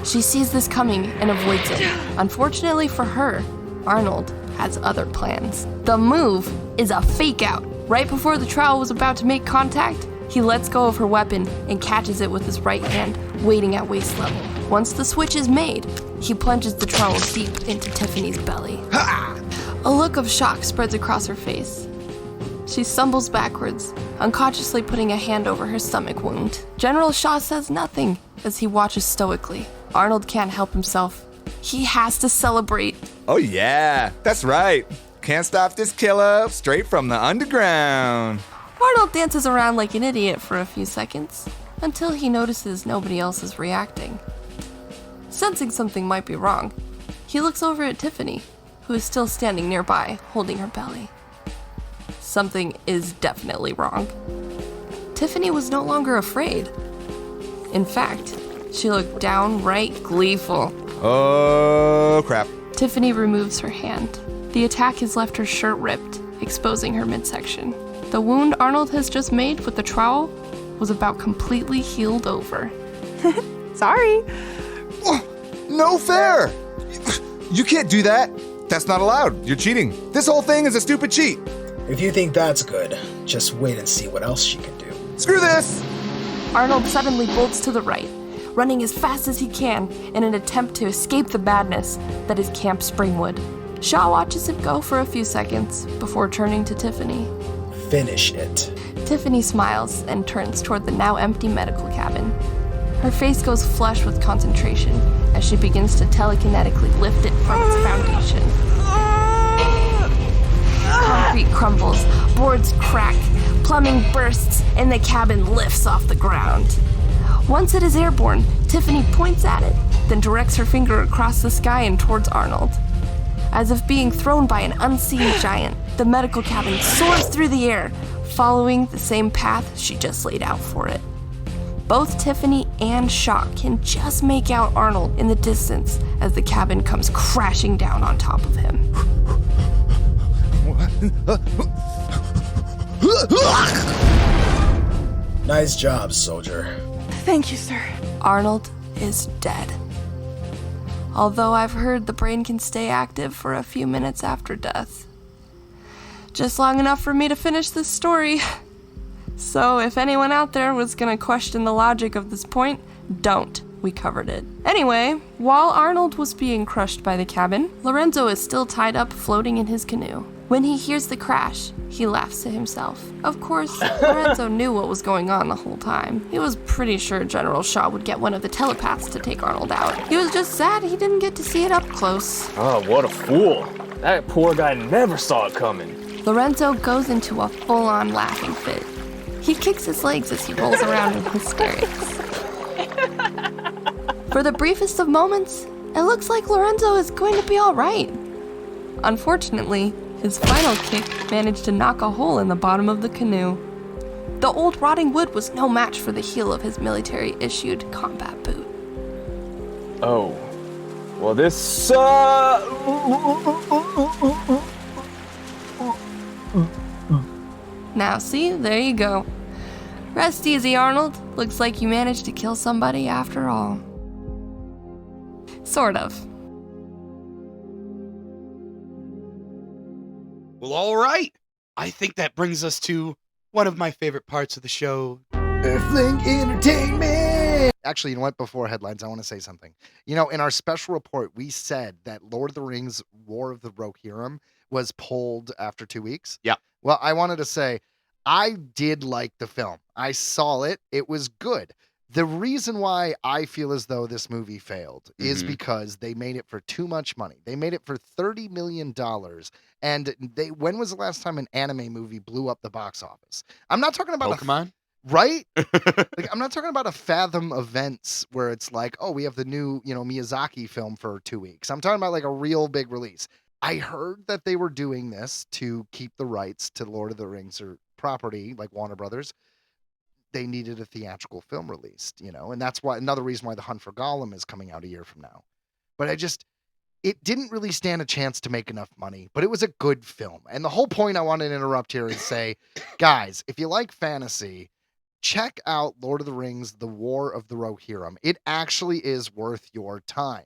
She sees this coming and avoids it. Unfortunately for her, Arnold has other plans. The move is a fake out. Right before the trowel was about to make contact, he lets go of her weapon and catches it with his right hand, waiting at waist level. Once the switch is made, he plunges the trowel deep into Tiffany's belly. A look of shock spreads across her face. She stumbles backwards, unconsciously putting a hand over her stomach wound. General Shaw says nothing as he watches stoically. Arnold can't help himself. He has to celebrate. Oh yeah, that's right. Can't stop this killer straight from the underground. Arnold dances around like an idiot for a few seconds, until he notices nobody else is reacting. Sensing something might be wrong, he looks over at Tiffany, who is still standing nearby, holding her belly. Something is definitely wrong. Tiffany was no longer afraid. In fact, she looked downright gleeful. Oh, crap. Tiffany removes her hand. The attack has left her shirt ripped, exposing her midsection. The wound Arnold has just made with the trowel was about completely healed over. Sorry. No fair! You can't do that. That's not allowed. You're cheating. This whole thing is a stupid cheat. If you think that's good, just wait and see what else she can do. Screw this! Arnold suddenly bolts to the right, running as fast as he can in an attempt to escape the madness that is Camp Springwood. Shaw watches him go for a few seconds before turning to Tiffany. Finish it. Tiffany smiles and turns toward the now empty medical cabin. Her face goes flush with concentration as she begins to telekinetically lift it from its foundation. Concrete crumbles, boards crack, plumbing bursts, and the cabin lifts off the ground. Once it is airborne, Tiffany points at it, then directs her finger across the sky and towards Arnold. As if being thrown by an unseen giant, the medical cabin soars through the air, following the same path she just laid out for it. Both Tiffany and Shaw can just make out Arnold in the distance as the cabin comes crashing down on top of him. Nice job, soldier. Thank you, sir. Arnold is dead. Although I've heard the brain can stay active for a few minutes after death. Just long enough for me to finish this story. So if anyone out there was gonna question the logic of this point, don't. We covered it. Anyway, while Arnold was being crushed by the cabin, Lorenzo is still tied up floating in his canoe. When he hears the crash, he laughs to himself. Of course, Lorenzo knew what was going on the whole time. He was pretty sure General Shaw would get one of the telepaths to take Arnold out. He was just sad he didn't get to see it up close. Oh, what a fool. That poor guy never saw it coming. Lorenzo goes into a full-on laughing fit. He kicks his legs as he rolls around in hysterics. For the briefest of moments, it looks like Lorenzo is going to be all right. Unfortunately, His final kick managed to knock a hole in the bottom of the canoe. The old rotting wood was no match for the heel of his military-issued combat boot. Oh. Well, this Now see, there you go. Rest easy, Arnold. Looks like you managed to kill somebody after all. Sort of. Well, all right. I think that brings us to one of my favorite parts of the show. Earthling Entertainment! Actually, you know what? Before headlines, I want to say something. You know, in our special report, we said that Lord of the Rings War of the Rohirrim was pulled after 2 weeks. Yeah. Well, I wanted to say, I did like the film. I saw it. It was good. The reason why I feel as though this movie failed is because they made it for too much money. They made it for $30 million. And when was the last time an anime movie blew up the box office? I'm not talking about Pokemon? Right? Like, I'm not talking about a Fathom Events where it's like, oh, we have the new, Miyazaki film for 2 weeks. I'm talking about like a real big release. I heard that they were doing this to keep the rights to Lord of the Rings or property, like Warner Brothers. They needed a theatrical film released, and that's why another reason why The Hunt for Gollum is coming out a year from now. But it didn't really stand a chance to make enough money, but it was a good film. And the whole point I want to interrupt here is say, guys, if you like fantasy, check out Lord of the Rings, The War of the Rohirrim. It actually is worth your time.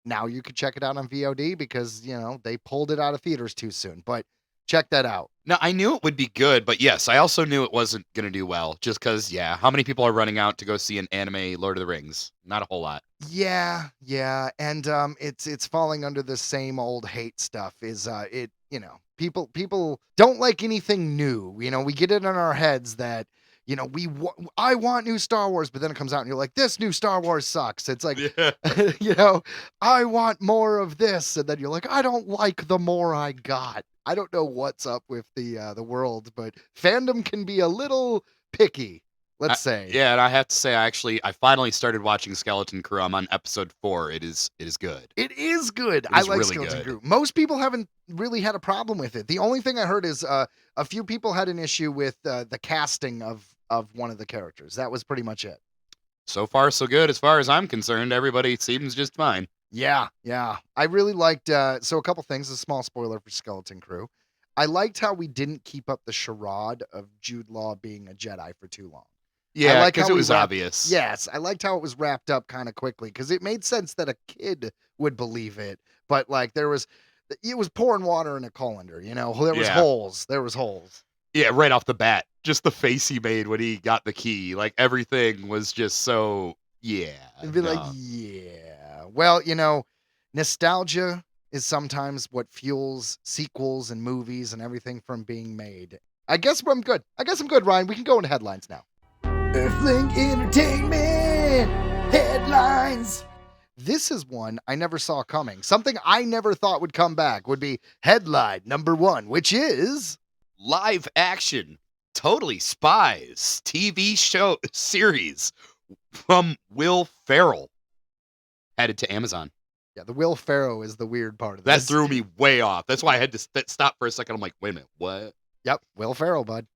Now you could check it out on VOD because, they pulled it out of theaters too soon. But check that out. Now, I knew it would be good, but yes, I also knew it wasn't going to do well. Just because, how many people are running out to go see an anime Lord of the Rings? Not a whole lot. Yeah. And it's falling under the same old hate stuff. People don't like anything new. We get it in our heads that, I want new Star Wars, but then it comes out and you're like, this new Star Wars sucks. It's like, I want more of this. And then you're like, I don't like the more I got. I don't know what's up with the world, but fandom can be a little picky, let's say. Yeah, and I have to say, I finally started watching Skeleton Crew. I'm on episode 4. It is good. It is good. I like really Skeleton good. Crew. Most people haven't really had a problem with it. The only thing I heard is a few people had an issue with the casting of one of the characters. That was pretty much it. So far, so good. As far as I'm concerned, everybody seems just fine. Yeah. I really liked, so a couple things, a small spoiler for Skeleton Crew. I liked how we didn't keep up the charade of Jude Law being a Jedi for too long. Yeah, because it was obvious. Yes, I liked how it was wrapped up kind of quickly because it made sense that a kid would believe it. But like it was pouring water in a colander, There was holes. Yeah, right off the bat. Just the face he made when he got the key. Like everything was just so, It'd be like, yeah. Well, nostalgia is sometimes what fuels sequels and movies and everything from being made. I guess I'm good, Ryan. We can go into headlines now. Earthling Entertainment headlines. This is one I never saw coming. Something I never thought would come back would be headline number 1, which is live action Totally Spies TV show series from Will Ferrell headed to Amazon. Yeah, the Will Ferrell is the weird part of that this. That threw me way off. That's why I had to stop for a second. I'm like, wait a minute, what? Yep, Will Ferrell, bud.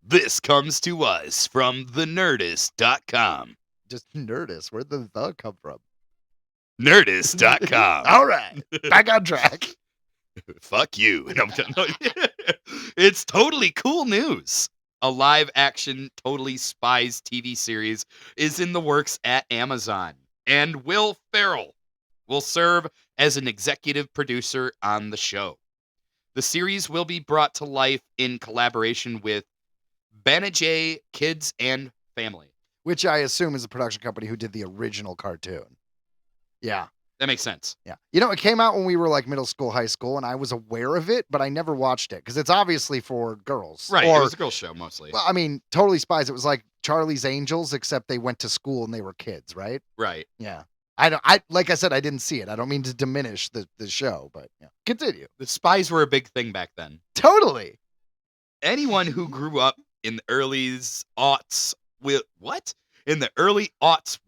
This comes to us from thenerdist.com. Just Nerdist. Where'd the come from? Nerdist.com. All right, back on track. Fuck you. No, it's totally cool news. A live-action Totally Spies TV series is in the works at Amazon, and Will Ferrell will serve as an executive producer on the show. The series will be brought to life in collaboration with Banijay Kids and Family, which I assume is a production company who did the original cartoon. Yeah. That makes sense. Yeah. It came out when we were like middle school, high school, and I was aware of it, but I never watched it because it's obviously for girls. Right. It was a girl show mostly. Well, I mean, Totally Spies. It was like Charlie's Angels, except they went to school and they were kids, right? Right. Yeah. Like I said, I didn't see it. I don't mean to diminish the show, but yeah. Continue. The spies were a big thing back then. Totally. Anyone who grew up in the early aughts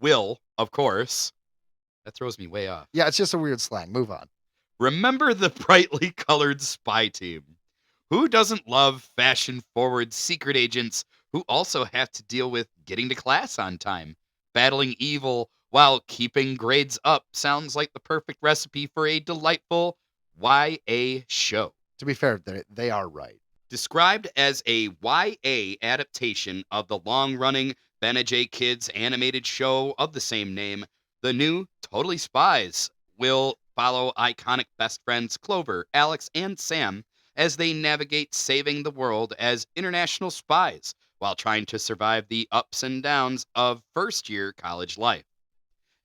will, of course. That throws me way off. Yeah, it's just a weird slang. Move on. Remember the brightly colored spy team? Who doesn't love fashion-forward secret agents who also have to deal with getting to class on time? Battling evil while keeping grades up sounds like the perfect recipe for a delightful YA show. To be fair, they are right. Described as a YA adaptation of the long-running Ben J. Kids animated show of the same name, the new Totally Spies will follow iconic best friends Clover, Alex, and Sam as they navigate saving the world as international spies while trying to survive the ups and downs of first-year college life.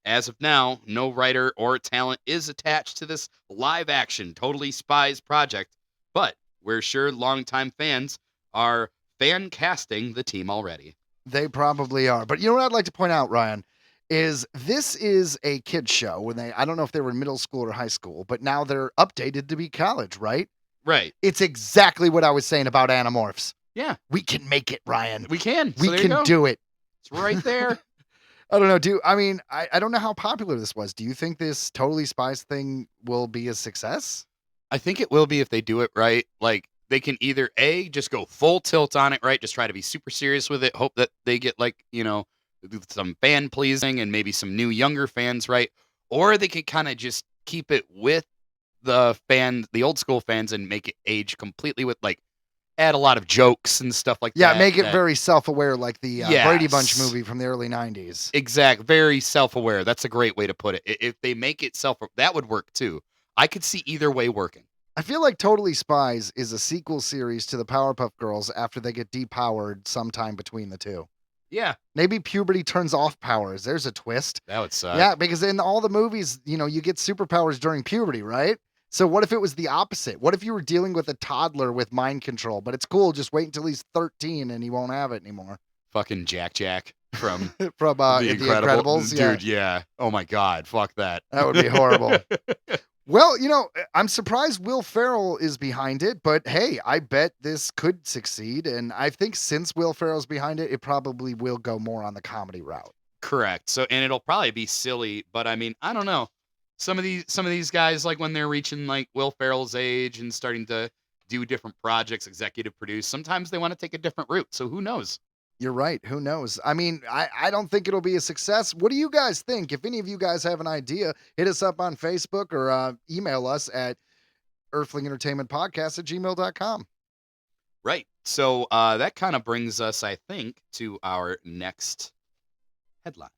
As of now, no writer or talent is attached to this live-action Totally Spies project, but we're sure longtime fans are fan casting the team already. They probably are. But you know what I'd like to point out, Ryan, is this is a kid's show when I don't know if they were in middle school or high school, but now they're updated to be college, right? Right. It's exactly what I was saying about Animorphs. Yeah. We can make it, Ryan. We can. We can do it. It's right there. I don't know. I don't know how popular this was. Do you think this Totally Spies thing will be a success? I think it will be if they do it right. Like, they can either A, just go full tilt on it, right? Just try to be super serious with it. Hope that they get, like, some fan pleasing and maybe some new younger fans, right? Or they could kind of just keep it with the old school fans, and make it age completely with, like, add a lot of jokes and stuff like that. Yeah, make it very self-aware, like the Brady Bunch Yes. movie from the early 90s. Exact. Very self-aware. That's a great way to put it. If they make it that would work too. I could see either way working. I feel like Totally Spies is a sequel series to the Powerpuff Girls after they get depowered sometime between the two. Yeah. Maybe puberty turns off powers. There's a twist. That would suck. Yeah, because in all the movies, you get superpowers during puberty, right? So what if it was the opposite? What if you were dealing with a toddler with mind control, but it's cool, just wait until he's 13 and he won't have it anymore. Fucking Jack from from The The Incredibles. Dude, yeah. Oh my God. Fuck that. That would be horrible. Well, I'm surprised Will Ferrell is behind it, but hey, I bet this could succeed. And I think since Will Ferrell's behind it, it probably will go more on the comedy route. Correct. So, and it'll probably be silly, but I mean, I don't know. Some of these guys, like when they're reaching like Will Ferrell's age and starting to do different projects, executive produce, sometimes they want to take a different route. So who knows? You're right. Who knows? I mean, I don't think it'll be a success. What do you guys think? If any of you guys have an idea, hit us up on Facebook or email us at earthlingentertainmentpodcast@gmail.com. Right. So that kind of brings us, I think, to our next headline.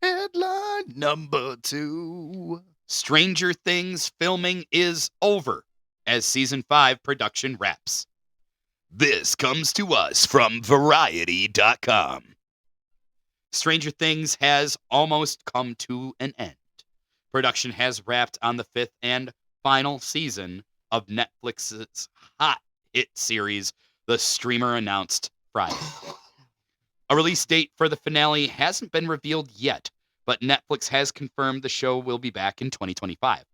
Headline number 2. Stranger Things filming is over as season 5 production wraps. This comes to us from Variety.com. Stranger Things has almost come to an end. Production has wrapped on the 5th and final season of Netflix's hot hit series, the streamer announced Friday. A release date for the finale hasn't been revealed yet, but Netflix has confirmed the show will be back in 2025.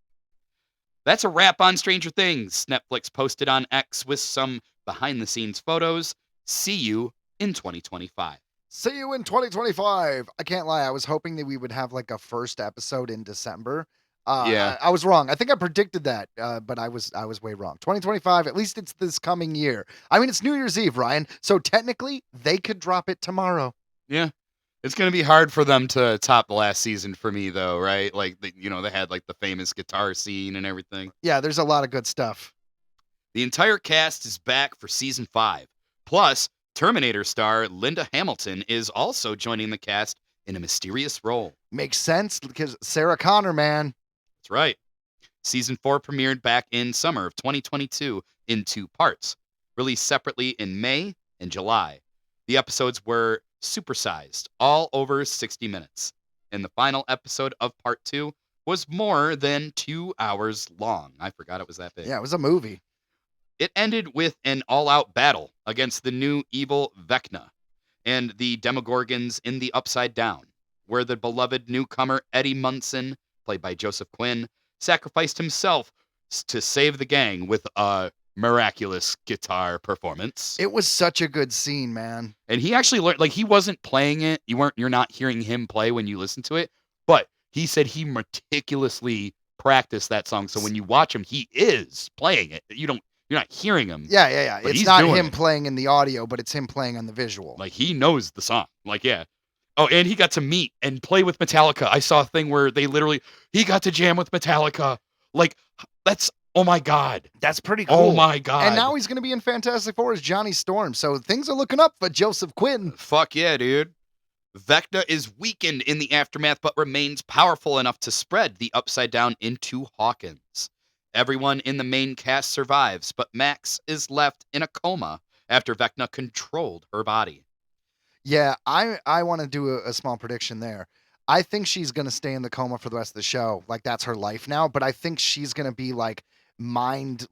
That's a wrap on Stranger Things, Netflix posted on X with some behind-the-scenes photos. See you in 2025. See you in 2025. I can't lie. I was hoping that we would have like a first episode in December. Yeah. I was wrong. I think I predicted that, but I was way wrong. 2025, at least it's this coming year. I mean, it's New Year's Eve, Ryan. So technically, they could drop it tomorrow. Yeah. It's going to be hard for them to top the last season for me, though, right? Like, they had like the famous guitar scene and everything. Yeah, there's a lot of good stuff. The entire cast is back for season 5. Plus, Terminator star Linda Hamilton is also joining the cast in a mysterious role. Makes sense because Sarah Connor, man. That's right. Season 4 premiered back in summer of 2022 in 2 parts, released separately in May and July. The episodes were supersized, all over 60 minutes. And the final episode of part 2 was more than 2 hours long. I forgot it was that big. Yeah, it was a movie. It ended with an all-out battle against the new evil Vecna and the Demogorgons in the Upside Down, where the beloved newcomer Eddie Munson, played by Joseph Quinn, sacrificed himself to save the gang with a miraculous guitar performance. It was such a good scene, man. And he actually learned, like, he wasn't playing it. You're not hearing him play when you listen to it, but he said he meticulously practice that song. So when you watch him, he is playing it. You're not hearing him. Yeah. but It's he's not doing him it. playing in the audio, but it's him playing on the visual. Like, he knows the song. Like, yeah. Oh, and he got to meet and play with Metallica. I saw a thing where he got to jam with Metallica. Like, oh my God. That's pretty cool. Oh my God. And now he's going to be in Fantastic Four as Johnny Storm. So things are looking up for Joseph Quinn. Fuck yeah, dude. Vecna is weakened in the aftermath, but remains powerful enough to spread the Upside Down into Hawkins. Everyone in the main cast survives, but Max is left in a coma after Vecna controlled her body. Yeah, I want to do a small prediction there. I think she's going to stay in the coma for the rest of the show. Like, that's her life now. But I think she's going to be like we're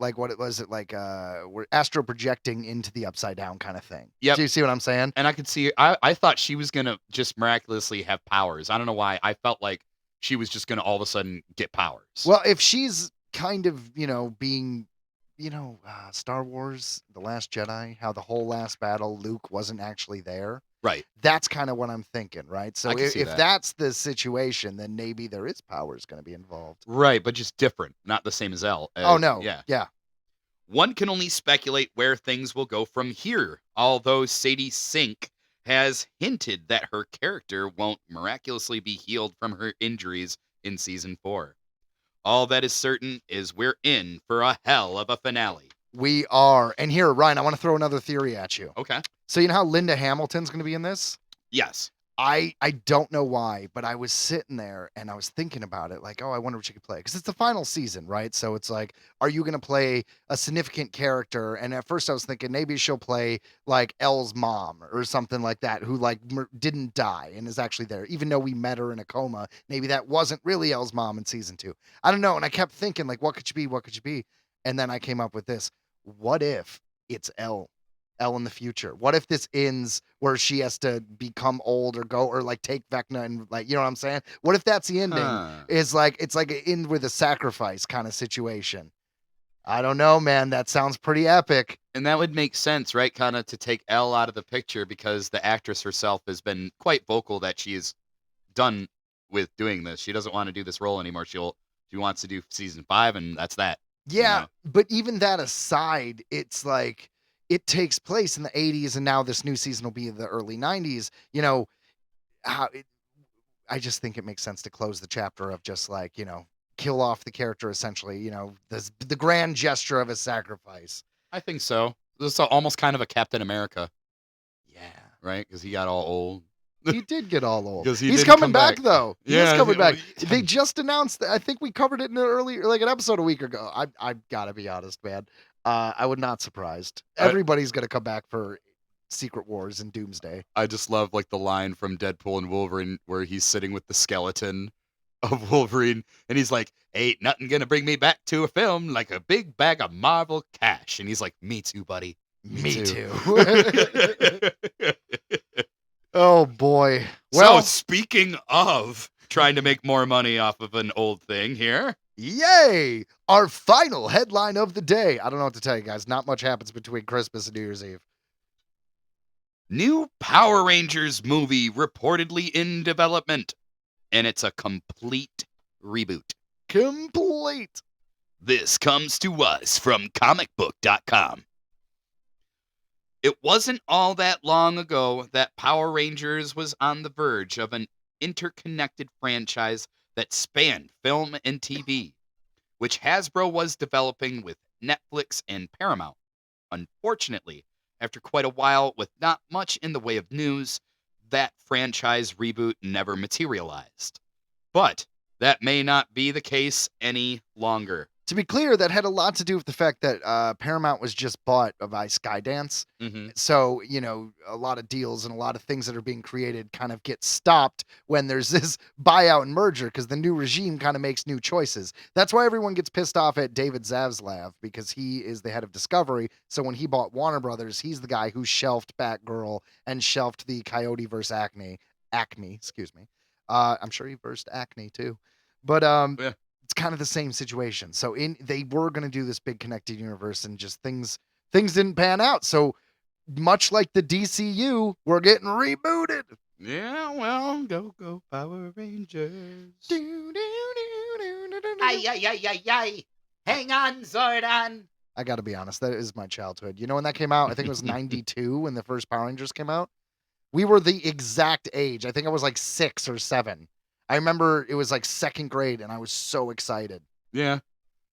astro projecting into the Upside Down kind of thing. Yep. Do you see what I'm saying? And I could see, I thought she was going to just miraculously have powers. I don't know why. I felt like she was just going to all of a sudden get powers. Well, if she's kind of, being, Star Wars, The Last Jedi, how the whole last battle, Luke wasn't actually there. Right. That's kind of what I'm thinking, right? So I can see if that. that's the situation, then maybe there is powers going to be involved. Right, but just different. Not the same as Elle. Oh, no. Yeah. One can only speculate where things will go from here, although Sadie Sink has hinted that her character won't miraculously be healed from her injuries in Season 4. All that is certain is we're in for a hell of a finale. We are. And here, Ryan, I want to throw another theory at you. Okay. So you know how Linda Hamilton's going to be in this? Yes. I don't know why, but I was sitting there and I was thinking about it, like, oh, I wonder what she could play. Because it's the final season, right? So it's like, are you going to play a significant character? And at first I was thinking maybe she'll play like Elle's mom or something like that, who like didn't die and is actually there. Even though we met her in a coma, maybe that wasn't really Elle's mom in season 2. I don't know. And I kept thinking, like, what could she be? What could she be? And then I came up with this. What if it's Elle in the future? What if this ends where she has to become old or go or like take Vecna and like, you know what I'm saying? What if that's the ending? Is like, it's like an end with a sacrifice kind of situation. I don't know, man. That sounds pretty epic. And that would make sense, right? Kind of to take Elle out of the picture, because the actress herself has been quite vocal that she is done with doing this. She doesn't want to do this role anymore. She wants to do season 5, and that's that. Yeah, but even that aside, it's like it takes place in the 80s, and now this new season will be in the early 90s. I just think it makes sense to close the chapter of just like, kill off the character essentially, the grand gesture of a sacrifice. I think so. This is almost kind of a Captain America. Yeah. Right? Because he got all old. He did get all old. He's coming back though. He is coming back. Yeah. They just announced that. I think we covered it in an episode a week ago. I gotta be honest, man. I would not surprised. Everybody's gonna come back for Secret Wars and Doomsday. I just love like the line from Deadpool and Wolverine where he's sitting with the skeleton of Wolverine and he's like, "Ain't nothing gonna bring me back to a film like a big bag of Marvel cash." And he's like, "Me too, buddy. Me too." Oh boy. Well, so speaking of trying to make more money off of an old thing here. Yay! Our final headline of the day. I don't know what to tell you guys. Not much happens between Christmas and New Year's Eve. New Power Rangers movie reportedly in development. And it's a complete reboot. Complete. This comes to us from comicbook.com. It wasn't all that long ago that Power Rangers was on the verge of an interconnected franchise that spanned film and TV, which Hasbro was developing with Netflix and Paramount. Unfortunately, after quite a while with not much in the way of news, that franchise reboot never materialized. But that may not be the case any longer. To be clear, that had a lot to do with the fact that Paramount was just bought by Skydance. Mm-hmm. So, a lot of deals and a lot of things that are being created kind of get stopped when there's this buyout and merger because the new regime kind of makes new choices. That's why everyone gets pissed off at David Zaslav because he is the head of Discovery. So when he bought Warner Brothers, he's the guy who shelved Batgirl and shelved the Coyote vs. Acme, excuse me. I'm sure he versed Acne too. But yeah. It's kind of the same situation. So they were going to do this big connected universe and just things didn't pan out. So much like the DCU, we're getting rebooted. Yeah, well, go Power Rangers. Ay, ay, ay, ay, ay. Hang on, Zordon. I got to be honest, that is my childhood. You know when that came out? I think it was 92 when the first Power Rangers came out. We were the exact age. I think I was like 6 or 7. I remember it was like 2nd grade, and I was so excited. Yeah.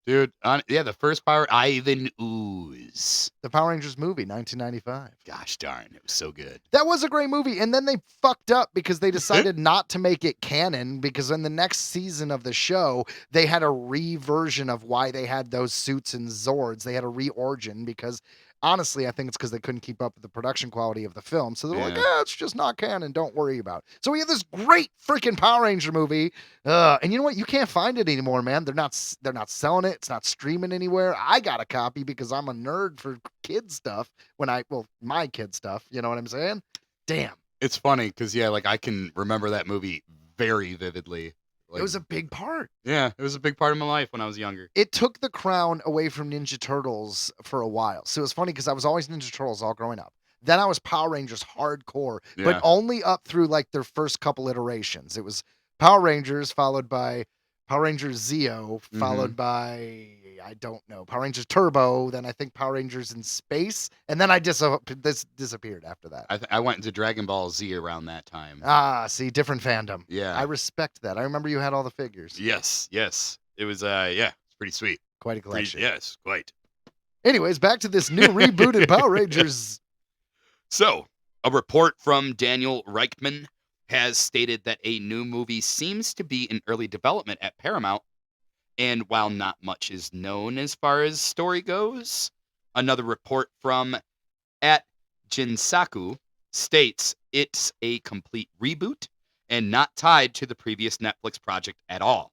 Dude, the first Power, Ivan Ooze. The Power Rangers movie, 1995. Gosh darn, it was so good. That was a great movie, and then they fucked up because they decided not to make it canon, because in the next season of the show, they had a re-version of why they had those suits and Zords. They had a re-origin because, honestly, I think it's because they couldn't keep up with the production quality of the film, so they're like, it's just not canon, don't worry about it. So we have this great freaking Power Ranger movie, and you know what? You can't find it anymore, man. They're not selling it. It's not streaming anywhere. I got a copy because I'm a nerd for kid stuff my kid stuff, you know what I'm saying? Damn. It's funny because, I can remember that movie very vividly. It was a big part. Yeah, it was a big part of my life when I was younger. It took the crown away from Ninja Turtles for a while. So it was funny because I was always Ninja Turtles all growing up. Then I was Power Rangers hardcore, but only up through their first couple iterations. It was Power Rangers followed by Power Rangers Zeo, followed by, I don't know, Power Rangers Turbo, then I think Power Rangers in Space, and then I disappeared after that. I went into Dragon Ball Z around that time. Ah, see, different fandom. Yeah. I respect that. I remember you had all the figures. Yes. It was, it's pretty sweet. Quite a collection. Yes, quite. Anyways, back to this new rebooted Power Rangers. So, a report from Daniel Reichman has stated that a new movie seems to be in early development at Paramount, and while not much is known as far as story goes, another report from at Jinsaku states it's a complete reboot and not tied to the previous Netflix project at all.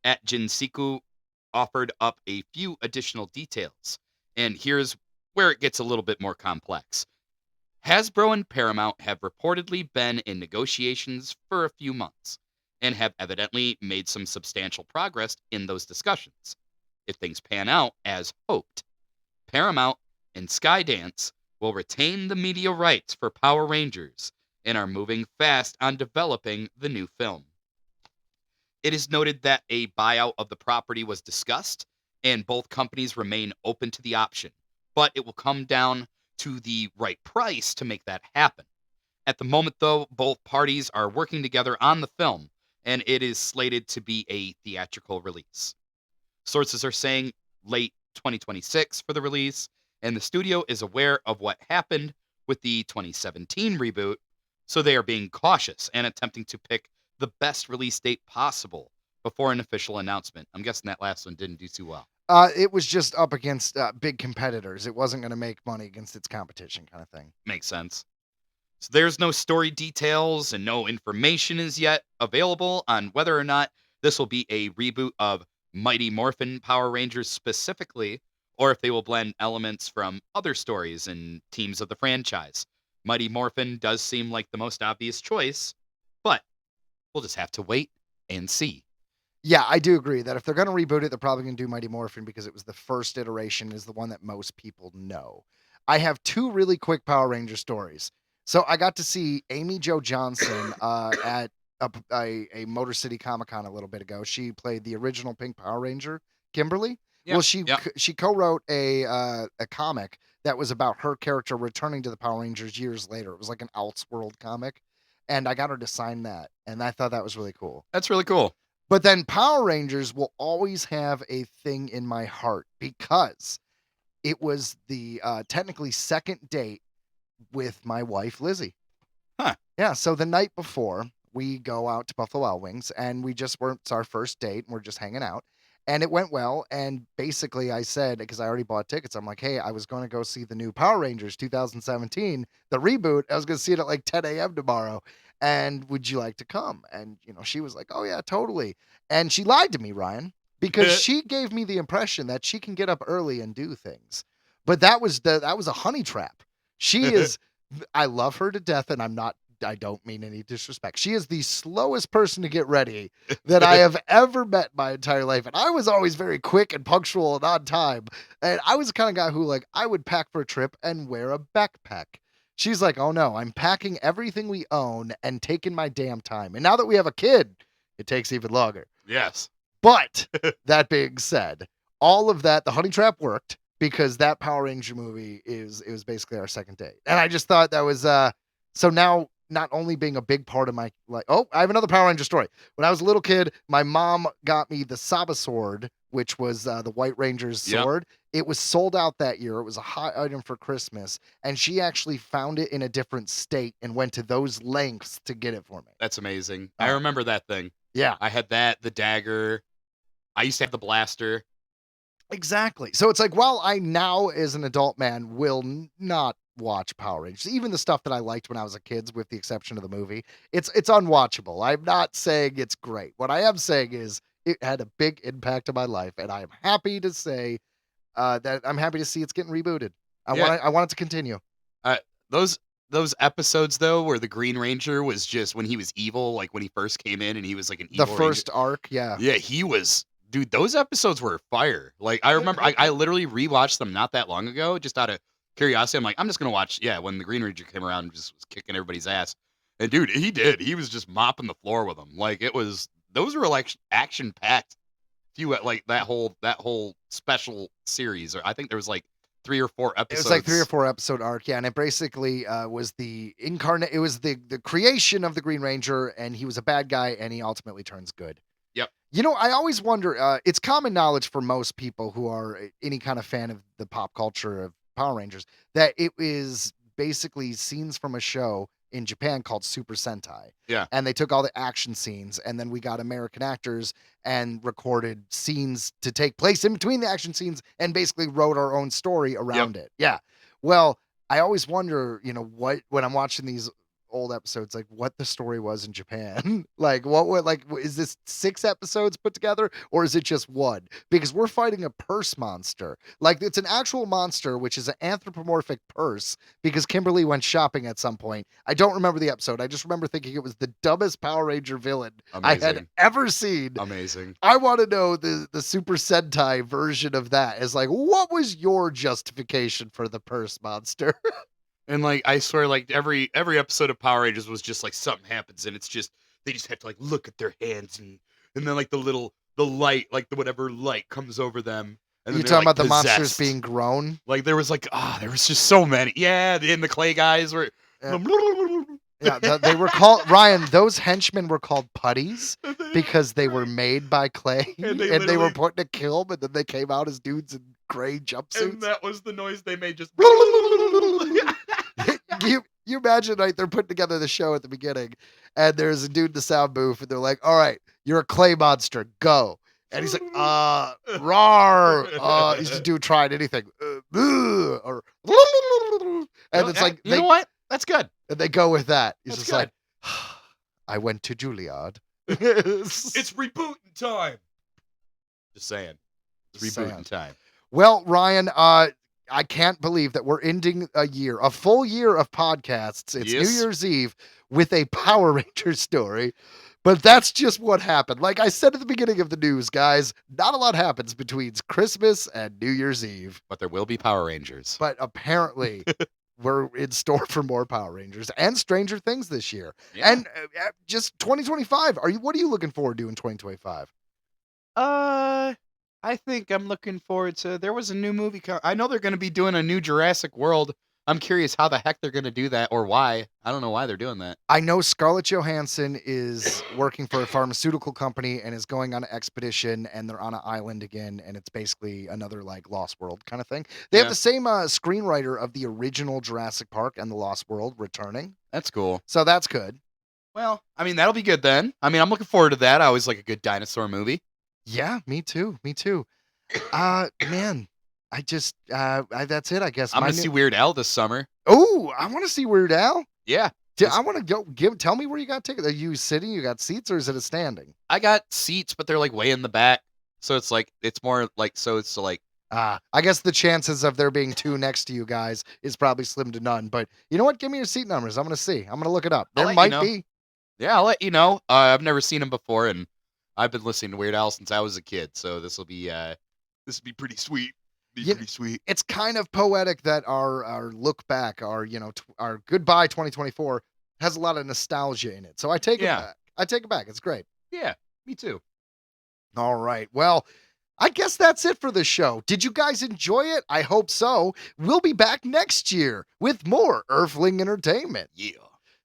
At Jinsaku offered up a few additional details, and here's where it gets a little bit more complex. Hasbro and Paramount have reportedly been in negotiations for a few months and have evidently made some substantial progress in those discussions. If things pan out as hoped, Paramount and Skydance will retain the media rights for Power Rangers and are moving fast on developing the new film. It is noted that a buyout of the property was discussed, and both companies remain open to the option, but it will come down to the right price to make that happen. At the moment, though, both parties are working together on the film, and it is slated to be a theatrical release. Sources are saying late 2026 for the release, and the studio is aware of what happened with the 2017 reboot, so they are being cautious and attempting to pick the best release date possible before an official announcement. I'm guessing that last one didn't do too well. It was just up against big competitors. It wasn't going to make money against its competition kind of thing. Makes sense. So there's no story details and no information is yet available on whether or not this will be a reboot of Mighty Morphin Power Rangers specifically, or if they will blend elements from other stories and teams of the franchise. Mighty Morphin does seem like the most obvious choice, but we'll just have to wait and see. Yeah, I do agree that if they're going to reboot it, they're probably going to do Mighty Morphin because it was the first iteration, is the one that most people know. I have 2 really quick Power Ranger stories. So I got to see Amy Jo Johnson at a Motor City Comic-Con a little bit ago. She played the original Pink Power Ranger, Kimberly. Yep, Well, she co-wrote a comic that was about her character returning to the Power Rangers years later. It was like an Elseworld comic, and I got her to sign that, and I thought that was really cool. That's really cool. But then Power Rangers will always have a thing in my heart because it was the technically second date with my wife, Lizzie. Huh. Yeah, so the night before, we go out to Buffalo Wild Wings, and it's our first date, and we're just hanging out. And it went well, and basically I said, because I already bought tickets, I'm like, hey, I was going to go see the new Power Rangers 2017, the reboot. I was going to see it at like 10 a.m. tomorrow. And would you like to come? And, she was like, oh, yeah, totally. And she lied to me, Ryan, because she gave me the impression that she can get up early and do things. But that was a honey trap. She is, I love her to death, and I don't mean any disrespect. She is the slowest person to get ready that I have ever met my entire life. And I was always very quick and punctual and on time. And I was the kind of guy who, I would pack for a trip and wear a backpack. She's like, oh no, I'm packing everything we own and taking my damn time. And now that we have a kid, it takes even longer. Yes. But that being said, all of that, the honey trap worked because that Power Ranger movie it was basically our second date. And I just thought that was so now not only being a big part of my like, oh, I have another Power Ranger story. When I was a little kid, my mom got me the Saba sword, which was the White Ranger's sword. It was sold out that year. It was a hot item for Christmas, and she actually found it in a different state and went to those lengths to get it for me. That's amazing. I remember that thing. Yeah. I had that, the dagger. I used to have the blaster. Exactly. So it's like, while I now, as an adult man, will not watch Power Rangers, even the stuff that I liked when I was a kid, with the exception of the movie, it's unwatchable. I'm not saying it's great. What I am saying is it had a big impact on my life, and I am happy to say that I'm happy to see it's getting rebooted. I want it to continue. Those episodes though, where the Green Ranger was just when he was evil, like when he first came in and he was like an evil The first arc, yeah. Yeah, he was. Dude, those episodes were fire. Like, I remember, I literally rewatched them not that long ago, just out of curiosity. I'm like, I'm just gonna watch. Yeah, when the Green Ranger came around and just was kicking everybody's ass, and dude, he did. He was just mopping the floor with them. Like, those were like action packed. You like that whole special series, or I think there was like 3 or 4 episodes. It was like 3 or 4 episode arc, yeah, and it basically was the incarnate. It was the creation of the Green Ranger, and he was a bad guy, and he ultimately turns good. Yep. You know, I always wonder, it's common knowledge for most people who are any kind of fan of the pop culture of Power Rangers, that it is basically scenes from a show in Japan called Super Sentai. Yeah. And they took all the action scenes, and then we got American actors and recorded scenes to take place in between the action scenes and basically wrote our own story around it. Yeah. Well, I always wonder, you know, when I'm watching these old episodes, like what the story was in Japan. Like is this 6 episodes put together, or is it just 1? Because we're fighting a purse monster. Like, it's an actual monster, which is an anthropomorphic purse, because Kimberly went shopping at some point. I don't remember the episode. I just remember thinking it was the dumbest Power Ranger villain I had ever seen. Amazing. I want to know the Super Sentai version of that. Is like, what was your justification for the purse monster? And like, I swear, like every episode of Power Rangers was just like something happens, and it's just they just have to like look at their hands, and then like the light, like the whatever light comes over them. And You're then talking like, about the monsters possessed. being grown? Like there was like there was just so many. Yeah, and the clay guys were. Yeah, they were called, Ryan, those henchmen were called putties because they were made by clay, and they were put in a kiln, and then they came out as dudes in gray jumpsuits. And that was the noise they made. Just. You imagine, like, they're putting together the show at the beginning, and there's a dude in the sound booth, and they're like, all right, you're a clay monster, go. And he's like, rawr. He's just dude trying anything. Or, and it's like, you know what? That's good. And they go with that. He's That's just like, I went to Juilliard. It's rebooting time. Just saying. It's rebooting time. Well, Ryan, I can't believe that we're ending a full year of podcasts. It's New Year's Eve with a Power Ranger story. But that's just what happened. Like I said at the beginning of the news, guys, not a lot happens between Christmas and New Year's Eve. But there will be Power Rangers. But apparently we're in store for more Power Rangers and Stranger Things this year. Yeah. And just 2025. What are you looking forward to in 2025? I think I'm looking forward to. There was a new movie. I know they're going to be doing a new Jurassic World. I'm curious how the heck they're going to do that, or why. I don't know why they're doing that. I know Scarlett Johansson is working for a pharmaceutical company and is going on an expedition, and they're on an island again, and it's basically another like Lost World kind of thing. They have the same screenwriter of the original Jurassic Park and the Lost World returning. That's cool. So that's good. Well, I mean, that'll be good then. I mean, I'm looking forward to that. I always like a good dinosaur movie. Yeah, me too. Man, I just that's it, I guess. I'm gonna see Weird Al this summer. Oh, I want to see Weird Al. Yeah. I want to go. Tell me where you got tickets. Are you sitting? You got seats, or is it a standing? I got seats, but they're like way in the back, so it's like it's more like I guess the chances of there being 2 next to you guys is probably slim to none. But you know what? Give me your seat numbers. I'm gonna see. I'm gonna look it up. There might be. Yeah, I'll let you know. I've never seen him before, and I've been listening to Weird Al since I was a kid, so this will be pretty sweet. Pretty sweet. It's kind of poetic that our look back, our goodbye 2024 has a lot of nostalgia in it. So I take it back. It's great. Yeah, me too. All right. Well, I guess that's it for the show. Did you guys enjoy it? I hope so. We'll be back next year with more Earthling Entertainment. Yeah.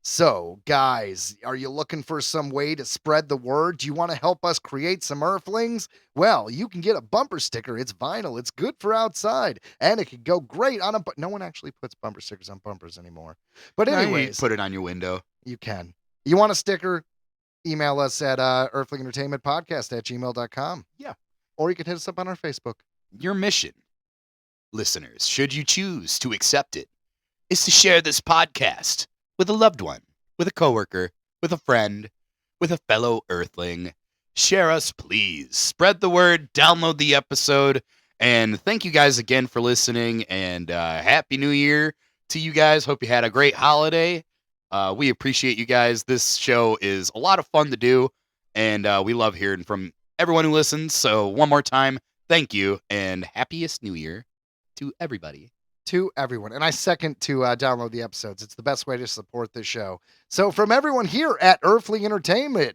So, guys, are you looking for some way to spread the word? Do you want to help us create some Earthlings? Well, you can get a bumper sticker. It's vinyl. It's good for outside. And it could go great on a... No one actually puts bumper stickers on bumpers anymore. But No, you anyways... put it on your window. You can. You want a sticker? Email us at earthlingentertainmentpodcast@gmail.com. Yeah. Or you can hit us up on our Facebook. Your mission, listeners, should you choose to accept it, is to share this podcast with a loved one, with a coworker, with a friend, with a fellow Earthling. Share us, please. Spread the word, download the episode, and thank you guys again for listening, and Happy New Year to you guys. Hope you had a great holiday. We appreciate you guys. This show is a lot of fun to do, and we love hearing from everyone who listens. So one more time, thank you, and happiest New Year to everybody. To everyone. And I second to download the episodes. It's the best way to support this show. So from everyone here at Earthling Entertainment,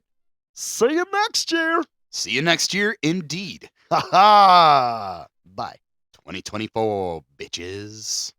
see you next year. See you next year, indeed. Ha ha. Bye. 2024, bitches.